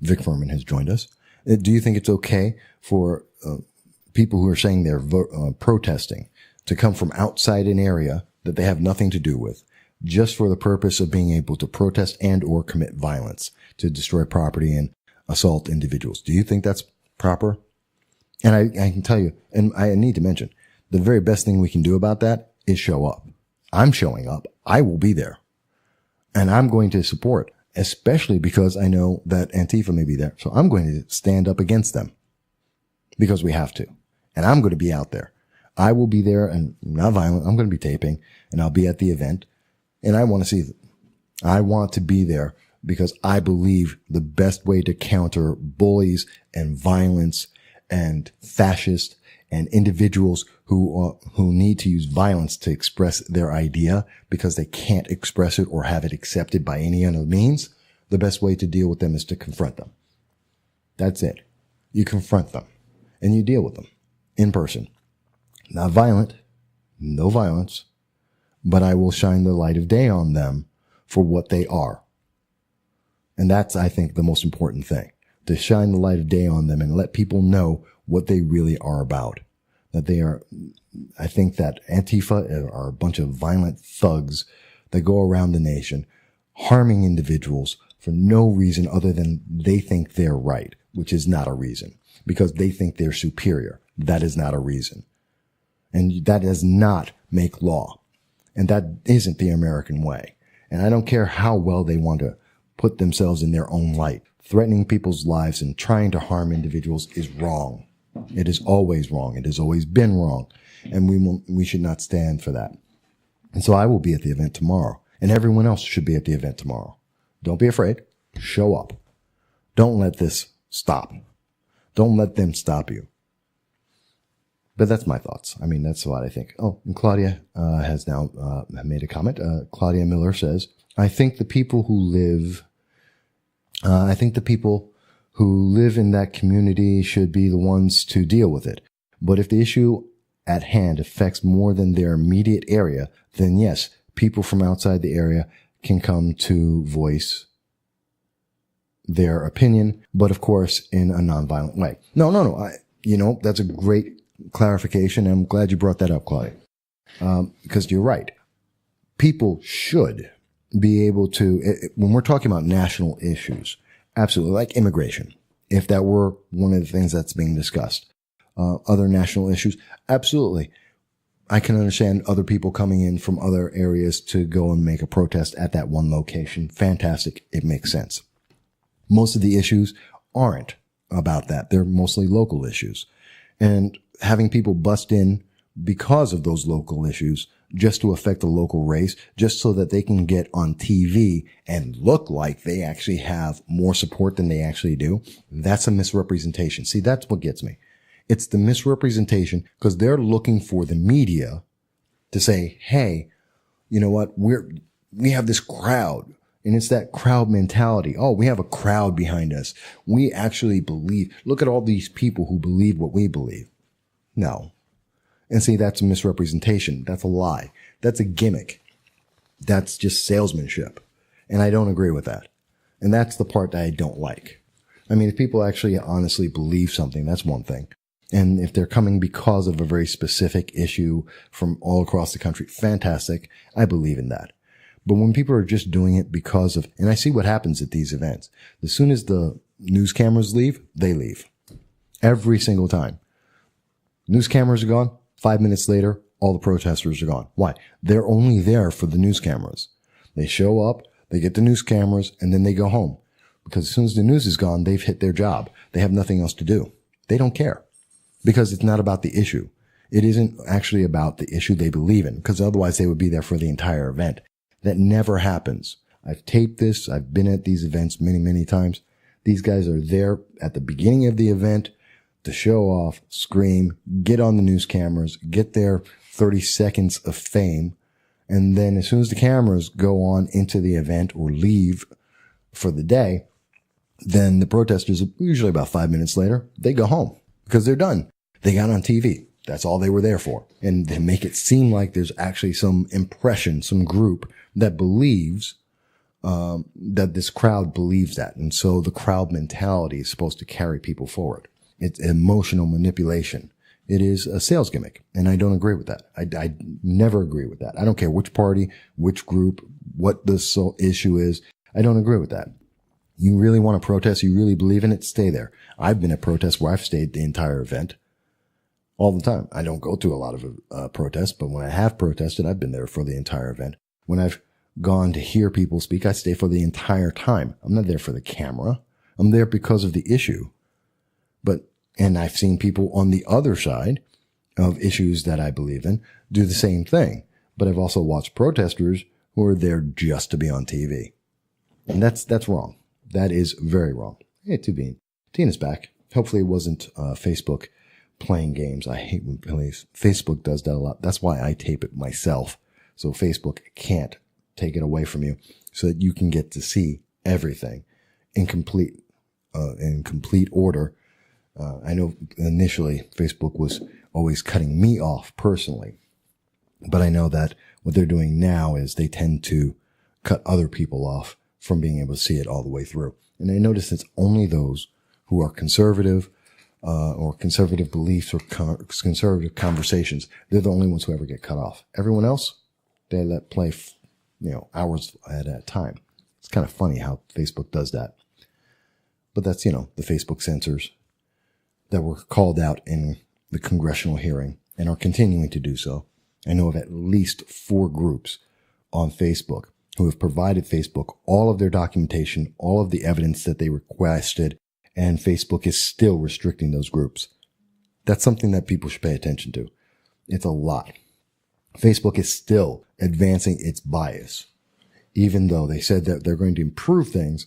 Vic Furman has joined us. Do you think it's okay for people who are saying they're protesting to come from outside an area that they have nothing to do with, just for the purpose of being able to protest and or commit violence to destroy property and assault individuals? Do you think that's proper? And I can tell you, and I need to mention, the very best thing we can do about that is show up. I'm showing up. I will be there. And I'm going to support, especially because I know that Antifa may be there. So I'm going to stand up against them because we have to. And I'm going to be out there. I will be there and not violent. I'm going to be taping and I'll be at the event. And I want to see, I want to be there because I believe the best way to counter bullies and violence and fascist and individuals who need to use violence to express their idea because they can't express it or have it accepted by any other means, the best way to deal with them is to confront them. That's it. You confront them and you deal with them in person. Not violent, no violence, but I will shine the light of day on them for what they are. And that's, I think, the most important thing, to shine the light of day on them and let people know what they really are about. That they are, I think that Antifa are a bunch of violent thugs that go around the nation harming individuals for no reason other than they think they're right, which is not a reason, because they think they're superior. That is not a reason. And that does not make law. And that isn't the American way. And I don't care how well they want to put themselves in their own light. Threatening people's lives and trying to harm individuals is wrong. It is always wrong. It has always been wrong. And we should not stand for that. And so I will be at the event tomorrow. And everyone else should be at the event tomorrow. Don't be afraid. Show up. Don't let this stop. Don't let them stop you. But that's my thoughts. I mean, that's what I think. Oh, and Claudia has now made a comment. Claudia Miller says, I think the people who live in that community should be the ones to deal with it. But if the issue at hand affects more than their immediate area, then yes, people from outside the area can come to voice their opinion, but of course in a nonviolent way. No. That's a great clarification. I'm glad you brought that up, Claudia. Because you're right. People should be able to, when we're talking about national issues, absolutely, like immigration, if that were one of the things that's being discussed, other national issues, absolutely. I can understand other people coming in from other areas to go and make a protest at that one location. Fantastic. It makes sense. Most of the issues aren't about that. They're mostly local issues. And having people bust in because of those local issues just to affect the local race, just so that they can get on TV and look like they actually have more support than they actually do, that's a misrepresentation. See, that's what gets me. It's the misrepresentation because they're looking for the media to say, hey, you know what? We have this crowd. And it's that crowd mentality. Oh, we have a crowd behind us. We actually believe. Look at all these people who believe what we believe. No. And see, that's a misrepresentation. That's a lie. That's a gimmick. That's just salesmanship. And I don't agree with that. And that's the part that I don't like. I mean, if people actually honestly believe something, that's one thing. And if they're coming because of a very specific issue from all across the country, fantastic. I believe in that. But when people are just doing it because of, and I see what happens at these events. As soon as the news cameras leave, they leave. Every single time. News cameras are gone. 5 minutes later, all the protesters are gone. Why? They're only there for the news cameras. They show up, they get the news cameras, and then they go home. Because as soon as the news is gone, they've hit their job. They have nothing else to do. They don't care. Because it's not about the issue. It isn't actually about the issue they believe in. Because otherwise they would be there for the entire event. That never happens. I've taped this. I've been at these events many, many times. These guys are there at the beginning of the event to show off, scream, get on the news cameras, get their 30 seconds of fame. And then as soon as the cameras go on into the event or leave for the day, then the protesters, usually about 5 minutes later, they go home because they're done. They got on TV. That's all they were there for. And they make it seem like there's actually some impression, some group that believes, that this crowd believes that. And so the crowd mentality is supposed to carry people forward. It's emotional manipulation. It is a sales gimmick. And I don't agree with that. I never agree with that. I don't care which party, which group, what the issue is. I don't agree with that. You really want to protest? You really believe in it? Stay there. I've been at protests where I've stayed the entire event. All the time. I don't go to a lot of protests, but when I have protested, I've been there for the entire event. When I've gone to hear people speak, I stay for the entire time. I'm not there for the camera. I'm there because of the issue. And I've seen people on the other side of issues that I believe in do the same thing. But I've also watched protesters who are there just to be on TV. And that's wrong. That is very wrong. Hey, Tina's back. Hopefully it wasn't Facebook playing games. I hate when Facebook does that a lot. That's why I tape it myself. So Facebook can't take it away from you so that you can get to see everything in complete order. I know initially Facebook was always cutting me off personally, but I know that what they're doing now is they tend to cut other people off from being able to see it all the way through. And I notice it's only those who are conservative, or conservative beliefs or conservative conversations. They're the only ones who ever get cut off. Everyone else, they let play, hours at a time. It's kind of funny how Facebook does that. But that's, the Facebook censors that were called out in the congressional hearing and are continuing to do so. I know of at least 4 groups on Facebook who have provided Facebook all of their documentation, all of the evidence that they requested, and Facebook is still restricting those groups. That's something that people should pay attention to. It's a lot. Facebook is still advancing its bias, even though they said that they're going to improve things.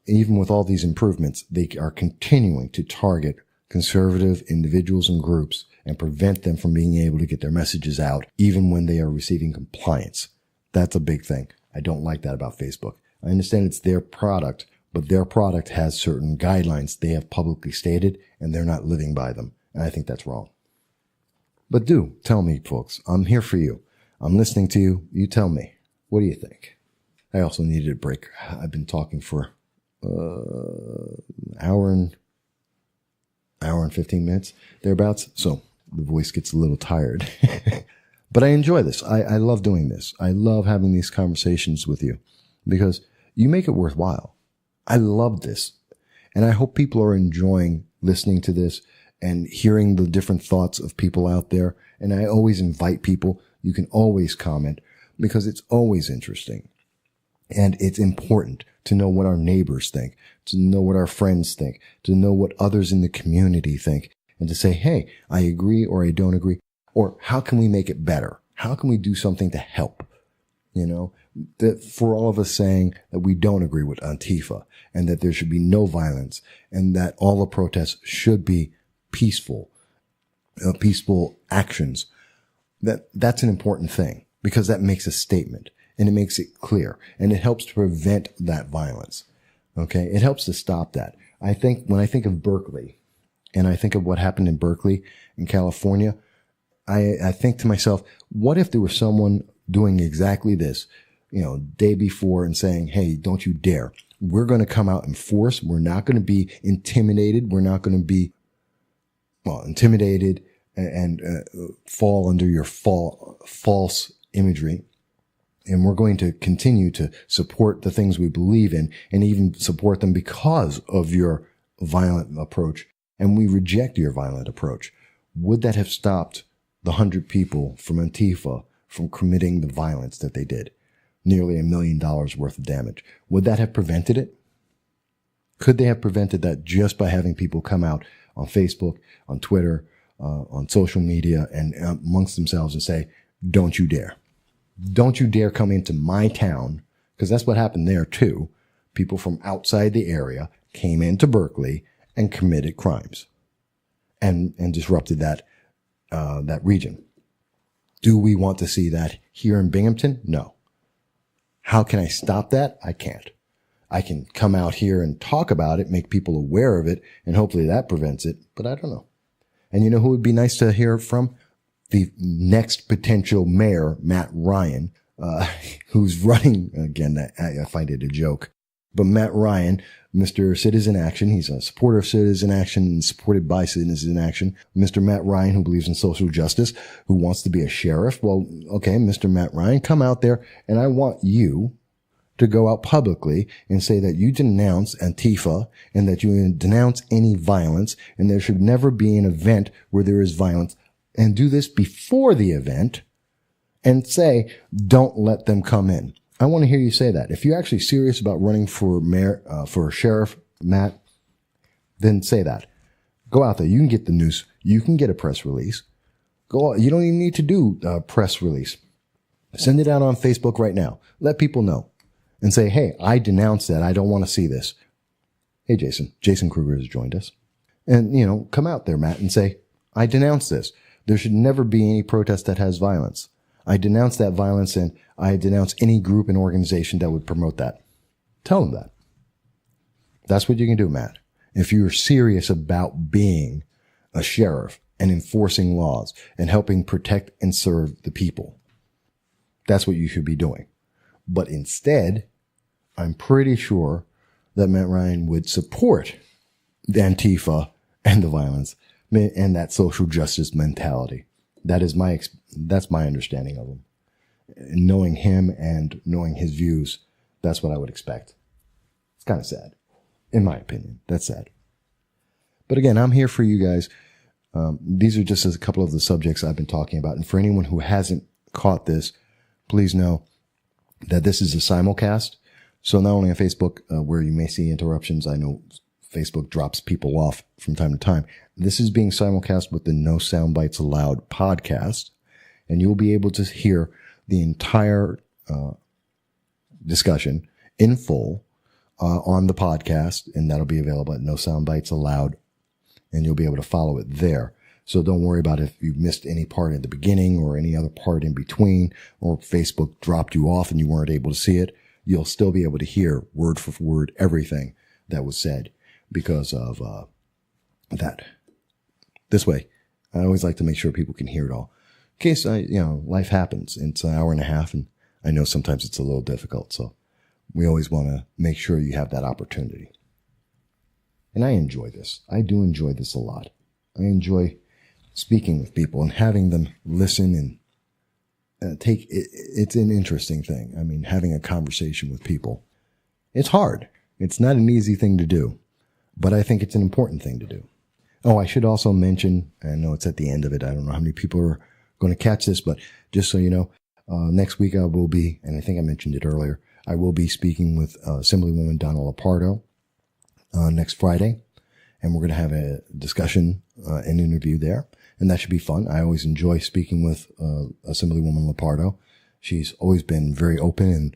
Even with all these improvements, they are continuing to target conservative individuals and groups and prevent them from being able to get their messages out, even when they are receiving compliance. That's a big thing. I don't like that about Facebook. I understand it's their product, but their product has certain guidelines they have publicly stated, and they're not living by them. And I think that's wrong. But do tell me, folks. I'm here for you. I'm listening to you. You tell me. What do you think? I also needed a break. I've been talking for hour and 15 minutes, thereabouts. So the voice gets a little tired. But I enjoy this. I love doing this. I love having these conversations with you because you make it worthwhile. I love this. And I hope people are enjoying listening to this and hearing the different thoughts of people out there. And I always invite people. You can always comment because it's always interesting. And it's important to know what our neighbors think, to know what our friends think, to know what others in the community think, and to say, hey, I agree or I don't agree, or how can we make it better? How can we do something to help? That for all of us saying that we don't agree with Antifa and that there should be no violence and that all the protests should be peaceful actions, that's an important thing because that makes a statement. And it makes it clear, and it helps to prevent that violence. Okay. It helps to stop that. I think when I think of Berkeley and I think of what happened in Berkeley in California, I think to myself, what if there was someone doing exactly this, day before and saying, hey, don't you dare. We're going to come out in force. We're not going to be intimidated. We're not going to be intimidated and fall under your false imagery. And we're going to continue to support the things we believe in and even support them because of your violent approach. And we reject your violent approach. Would that have stopped the 100 people from Antifa from committing the violence that they did? Nearly $1 million worth of damage. Would that have prevented it? Could they have prevented that just by having people come out on Facebook, on Twitter, on social media and amongst themselves and say, don't you dare. Don't you dare come into my town, because that's what happened there too. People from outside the area came into Berkeley and committed crimes and disrupted that region. Do we want to see that here in Binghamton? No. How can I stop that? I can't. I can come out here and talk about it, make people aware of it, and hopefully that prevents it, but I don't know. And you know who would be nice to hear from? The next potential mayor, Matt Ryan, who's running again. I find it a joke, but Matt Ryan, Mr. Citizen Action, he's a supporter of Citizen Action and supported by Citizen Action. Mr. Matt Ryan, who believes in social justice, who wants to be a sheriff. Well, okay, Mr. Matt Ryan, come out there, and I want you to go out publicly and say that you denounce Antifa and that you denounce any violence, and there should never be an event where there is violence. And do this before the event and say, don't let them come in. I want to hear you say that. If you're actually serious about running for mayor, for sheriff, Matt, then say that. Go out there. You can get the news. You can get a press release. Go out. You don't even need to do a press release. Send it out on Facebook right now. Let people know and say, hey, I denounce that. I don't want to see this. Hey, Jason. Jason Kruger has joined us. And, come out there, Matt, and say, I denounce this. There should never be any protest that has violence. I denounce that violence, and I denounce any group and organization that would promote that. Tell them that. That's what you can do, Matt. If you're serious about being a sheriff and enforcing laws and helping protect and serve the people, that's what you should be doing. But instead, I'm pretty sure that Matt Ryan would support the Antifa and the violence and that social justice mentality. That's my understanding of him. Knowing him and knowing his views, that's what I would expect. It's kind of sad, in my opinion. That's sad. But again, I'm here for you guys. These are just a couple of the subjects I've been talking about. And for anyone who hasn't caught this, please know that this is a simulcast. So not only on Facebook, where you may see interruptions, I know Facebook drops people off from time to time. This is being simulcast with the No Soundbites Allowed podcast, and you'll be able to hear the entire discussion in full on the podcast, and that'll be available at No Soundbites Allowed, and you'll be able to follow it there. So don't worry about if you missed any part at the beginning or any other part in between, or Facebook dropped you off and you weren't able to see it. You'll still be able to hear word for word everything that was said because of that. This way, I always like to make sure people can hear it all. In case, life happens. It's an hour and a half, and I know sometimes it's a little difficult. So we always want to make sure you have that opportunity. And I enjoy this. I do enjoy this a lot. I enjoy speaking with people and having them listen and take it. It's an interesting thing. I mean, having a conversation with people, it's hard. It's not an easy thing to do, but I think it's an important thing to do. Oh, I should also mention, I know it's at the end of it. I don't know how many people are going to catch this, but just so you know, next week I will be, and I think I mentioned it earlier, I will be speaking with Assemblywoman Donna Lopardo next Friday, and we're going to have a discussion, an interview there, and that should be fun. I always enjoy speaking with Assemblywoman Lopardo. She's always been very open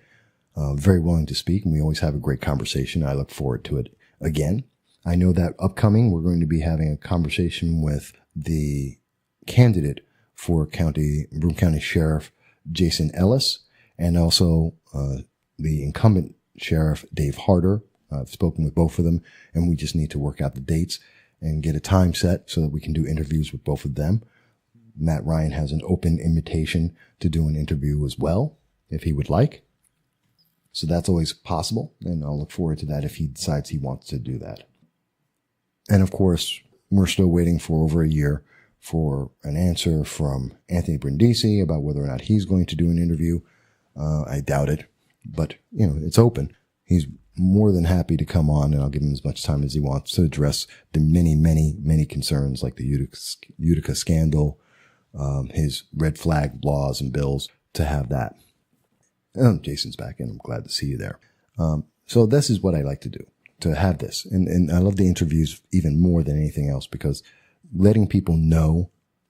and very willing to speak, and we always have a great conversation. I look forward to it again. I know that upcoming, we're going to be having a conversation with the candidate for Broome County Sheriff Jason Ellis, and also the incumbent Sheriff Dave Harder. I've spoken with both of them, and we just need to work out the dates and get a time set so that we can do interviews with both of them. Matt Ryan has an open invitation to do an interview as well, if he would like. So that's always possible, and I'll look forward to that if he decides he wants to do that. And of course, we're still waiting for over a year for an answer from Anthony Brindisi about whether or not he's going to do an interview. I doubt it, but it's open. He's more than happy to come on, and I'll give him as much time as he wants to address the many, many, many concerns like the Utica scandal, his red flag laws and bills, to have that. Jason's back, and I'm glad to see you there. So this is what I like to do, to have this. And I love the interviews even more than anything else, because letting people know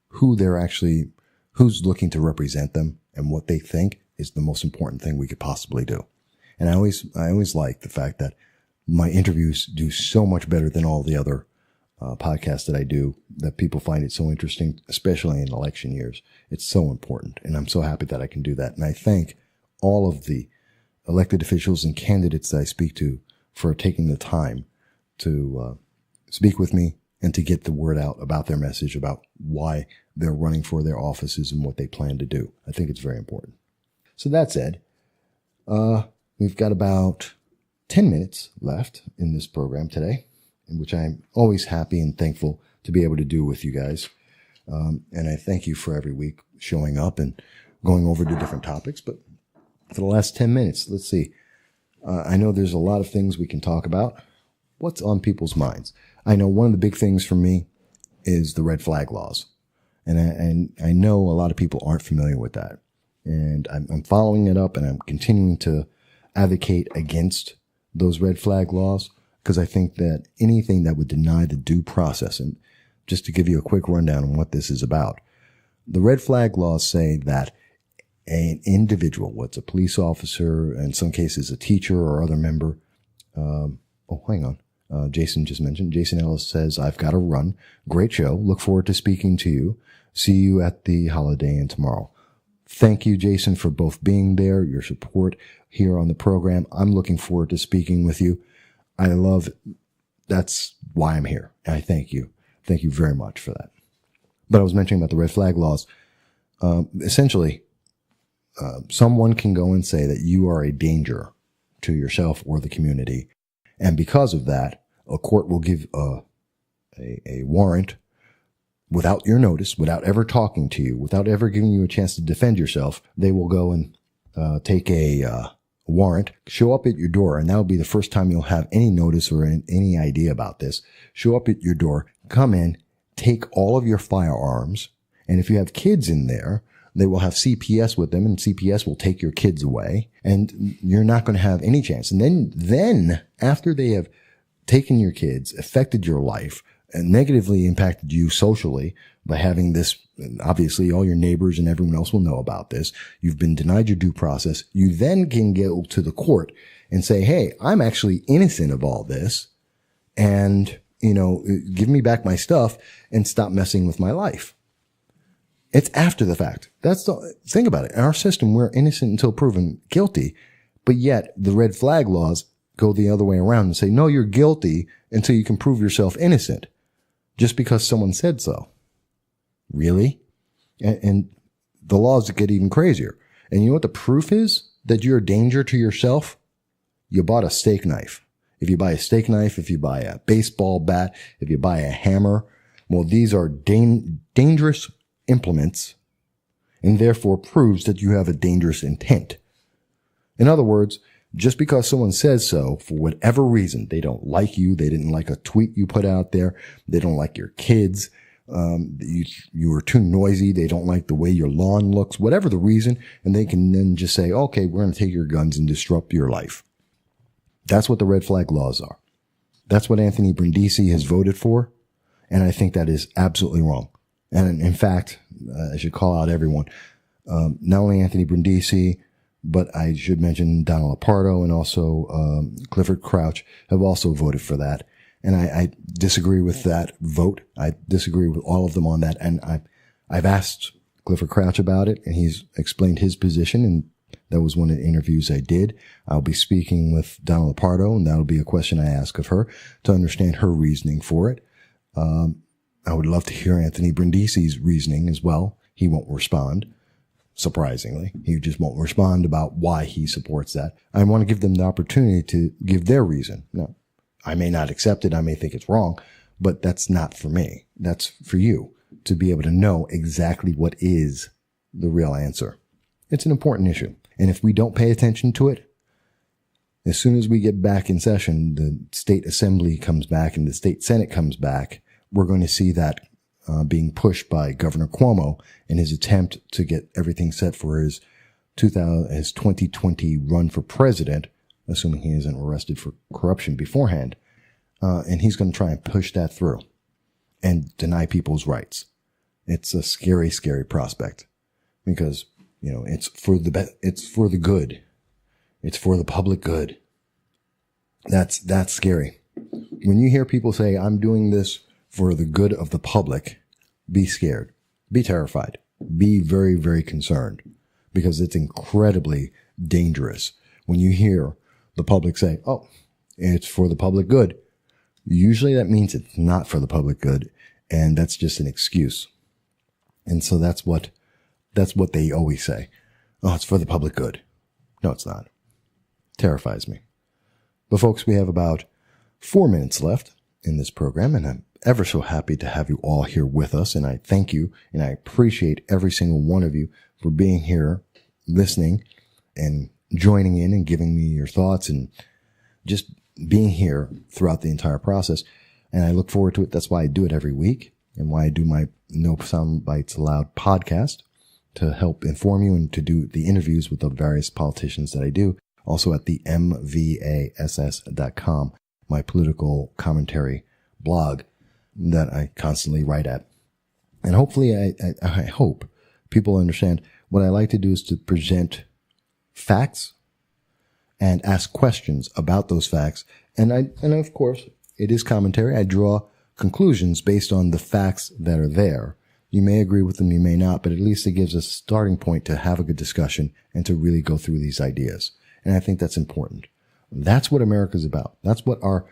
who's looking to represent them and what they think is the most important thing we could possibly do. And I always like the fact that my interviews do so much better than all the other podcasts that I do, that people find it so interesting, especially in election years. It's so important. And I'm so happy that I can do that. And I thank all of the elected officials and candidates that I speak to for taking the time to speak with me and to get the word out about their message, about why they're running for their offices and what they plan to do. I think it's very important. So that said, we've got about 10 minutes left in this program today, in which I'm always happy and thankful to be able to do with you guys. And I thank you for every week showing up and going over to different topics. But for the last 10 minutes, let's see. I know there's a lot of things we can talk about. What's on people's minds? I know one of the big things for me is the red flag laws. And I know a lot of people aren't familiar with that. And I'm following it up, and I'm continuing to advocate against those red flag laws, because I think that anything that would deny the due process, and just to give you a quick rundown on what this is about, the red flag laws say that an individual, what's a police officer, in some cases a teacher or other member, hang on. Jason just mentioned. Jason Ellis says, I've got to run. Great show. Look forward to speaking to you. See you at the holiday and tomorrow. Thank you, Jason, for both being there, your support here on the program. I'm looking forward to speaking with you. That's why I'm here. I thank you. Thank you very much for that. But I was mentioning about the red flag laws. Essentially, someone can go and say that you are a danger to yourself or the community. And because of that, a court will give a warrant without your notice, without ever talking to you, without ever giving you a chance to defend yourself. They will go and take a warrant, show up at your door, and that will be the first time you'll have any notice or any idea about this. Show up at your door, come in, take all of your firearms, and if you have kids in there, they will have CPS with them, and CPS will take your kids away, and you're not going to have any chance. And then after they have taken your kids, affected your life, and negatively impacted you socially by having this, obviously all your neighbors and everyone else will know about this. You've been denied your due process. You then can go to the court and say, hey, I'm actually innocent of all this, and, give me back my stuff and stop messing with my life. It's after the fact. Think about it. In our system, we're innocent until proven guilty, but yet the red flag laws go the other way around and say, no, you're guilty until you can prove yourself innocent just because someone said so. Really? And the laws get even crazier. And you know what the proof is that you're a danger to yourself? You bought a steak knife. If you buy a steak knife, if you buy a baseball bat, if you buy a hammer, well, these are dangerous implements, and therefore proves that you have a dangerous intent. In other words, just because someone says so, for whatever reason, they don't like you, they didn't like a tweet you put out there, they don't like your kids, you were too noisy, they don't like the way your lawn looks, whatever the reason, and they can then just say, okay, we're going to take your guns and disrupt your life. That's what the red flag laws are. That's what Anthony Brindisi has voted for, and I think that is absolutely wrong. And in fact, I should call out everyone, not only Anthony Brindisi, but I should mention Donald Lapardo and also Clifford Crouch have also voted for that. And I disagree with that vote. I disagree with all of them on that. And I've asked Clifford Crouch about it, and he's explained his position, and that was one of the interviews I did. I'll be speaking with Donald Lapardo, and that'll be a question I ask of her to understand her reasoning for it. I would love to hear Anthony Brindisi's reasoning as well. He won't respond, surprisingly. He just won't respond about why he supports that. I want to give them the opportunity to give their reason. Now, I may not accept it. I may think it's wrong, but that's not for me. That's for you to be able to know exactly what is the real answer. It's an important issue. And if we don't pay attention to it, as soon as we get back in session, the state assembly comes back and the state senate comes back, we're going to see that being pushed by Governor Cuomo in his attempt to get everything set for his 2020 run for president, assuming he isn't arrested for corruption beforehand. And he's going to try and push that through and deny people's rights. It's a scary, scary prospect because, it's for the good. It's for the public good. That's scary. When you hear people say, I'm doing this for the good of the public, be scared, be terrified, be very, very concerned, because it's incredibly dangerous when you hear the public say, oh, it's for the public good. Usually that means it's not for the public good, and that's just an excuse. And so that's what they always say. Oh, it's for the public good. No, it's not. Terrifies me. But folks, we have about 4 minutes left in this program, and I'm ever so happy to have you all here with us. And I thank you, and I appreciate every single one of you for being here, listening, and joining in and giving me your thoughts and just being here throughout the entire process. And I look forward to it. That's why I do it every week and why I do my No Soundbites Allowed podcast, to help inform you and to do the interviews with the various politicians that I do. Also at the mvass.com, my political commentary blog that I constantly write at. And hopefully, I hope people understand what I like to do is to present facts and ask questions about those facts. And of course, It is commentary. I draw conclusions based on the facts that are there. You may agree with them, you may not, but at least it gives us a starting point to have a good discussion and to really go through these ideas. And I think that's important. That's what America's about. That's what our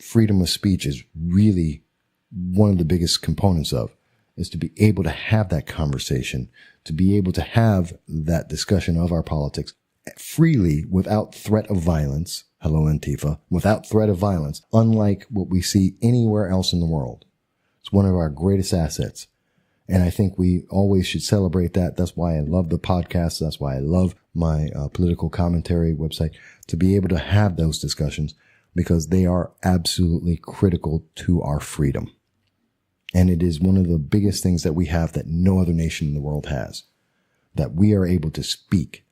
freedom of speech is really one of the biggest components of, is to be able to have that conversation, to be able to have that discussion of our politics freely without threat of violence. Hello, Antifa. Without threat of violence, unlike what we see anywhere else in the world. It's one of our greatest assets. And I think we always should celebrate that. That's why I love the podcast. That's why I love my political commentary website, to be able to have those discussions, because they are absolutely critical to our freedom. And it is one of the biggest things that we have that no other nation in the world has, that we are able to speak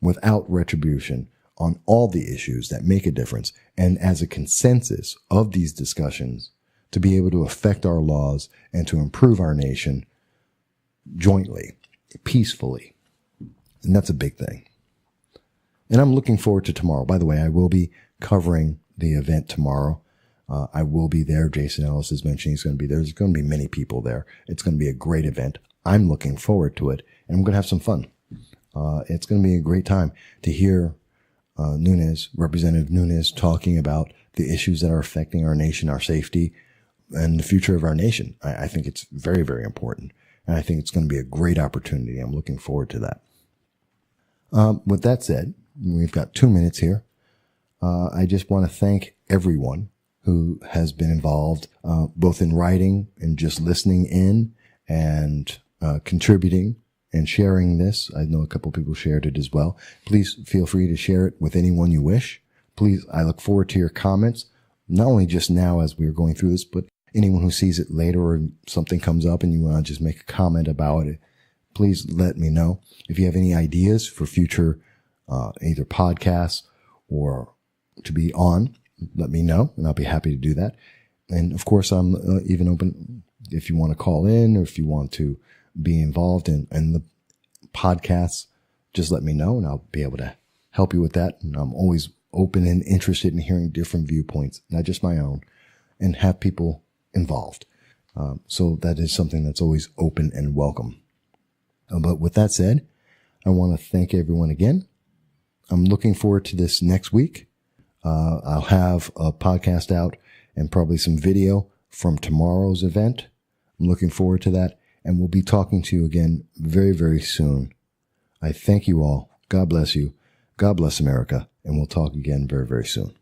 without retribution on all the issues that make a difference, and as a consensus of these discussions, to be able to affect our laws and to improve our nation jointly, peacefully. And that's a big thing. And I'm looking forward to tomorrow. By the way, I will be covering the event tomorrow. I will be there. Jason Ellis is mentioning he's going to be there. There's going to be many people there. It's going to be a great event. I'm looking forward to it, and I'm going to have some fun. It's going to be a great time to hear Nunes, Representative Nunes, talking about the issues that are affecting our nation, our safety, and the future of our nation. I think it's very, very important. And I think it's going to be a great opportunity. I'm looking forward to that. With that said, we've got 2 minutes here. I just want to thank everyone who has been involved, both in writing and just listening in and contributing and sharing this. I know a couple of people shared it as well. Please feel free to share it with anyone you wish. Please, I look forward to your comments, not only just now as we're going through this, but anyone who sees it later or something comes up and you want to just make a comment about it. Please let me know. If you have any ideas for future either podcasts or to be on, let me know, and I'll be happy to do that. And of course, I'm even open if you want to call in or if you want to be involved in the podcasts, just let me know and I'll be able to help you with that. And I'm always open and interested in hearing different viewpoints, not just my own, and have people involved. So that is something that's always open and welcome. But with that said, I want to thank everyone again. I'm looking forward to this next week. I'll have a podcast out and probably some video from tomorrow's event. I'm looking forward to that. And we'll be talking to you again very, very soon. I thank you all. God bless you. God bless America. And we'll talk again very, very soon.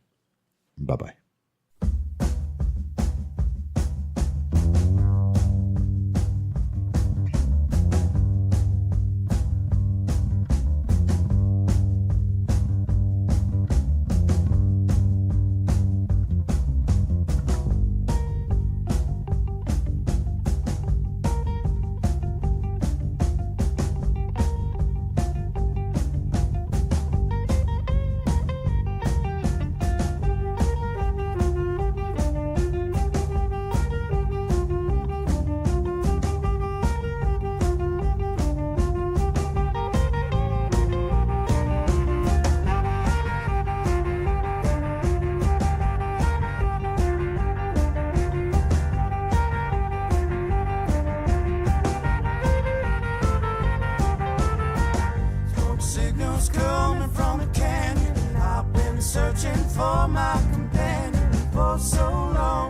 Bye-bye. Searching for my companion for so long.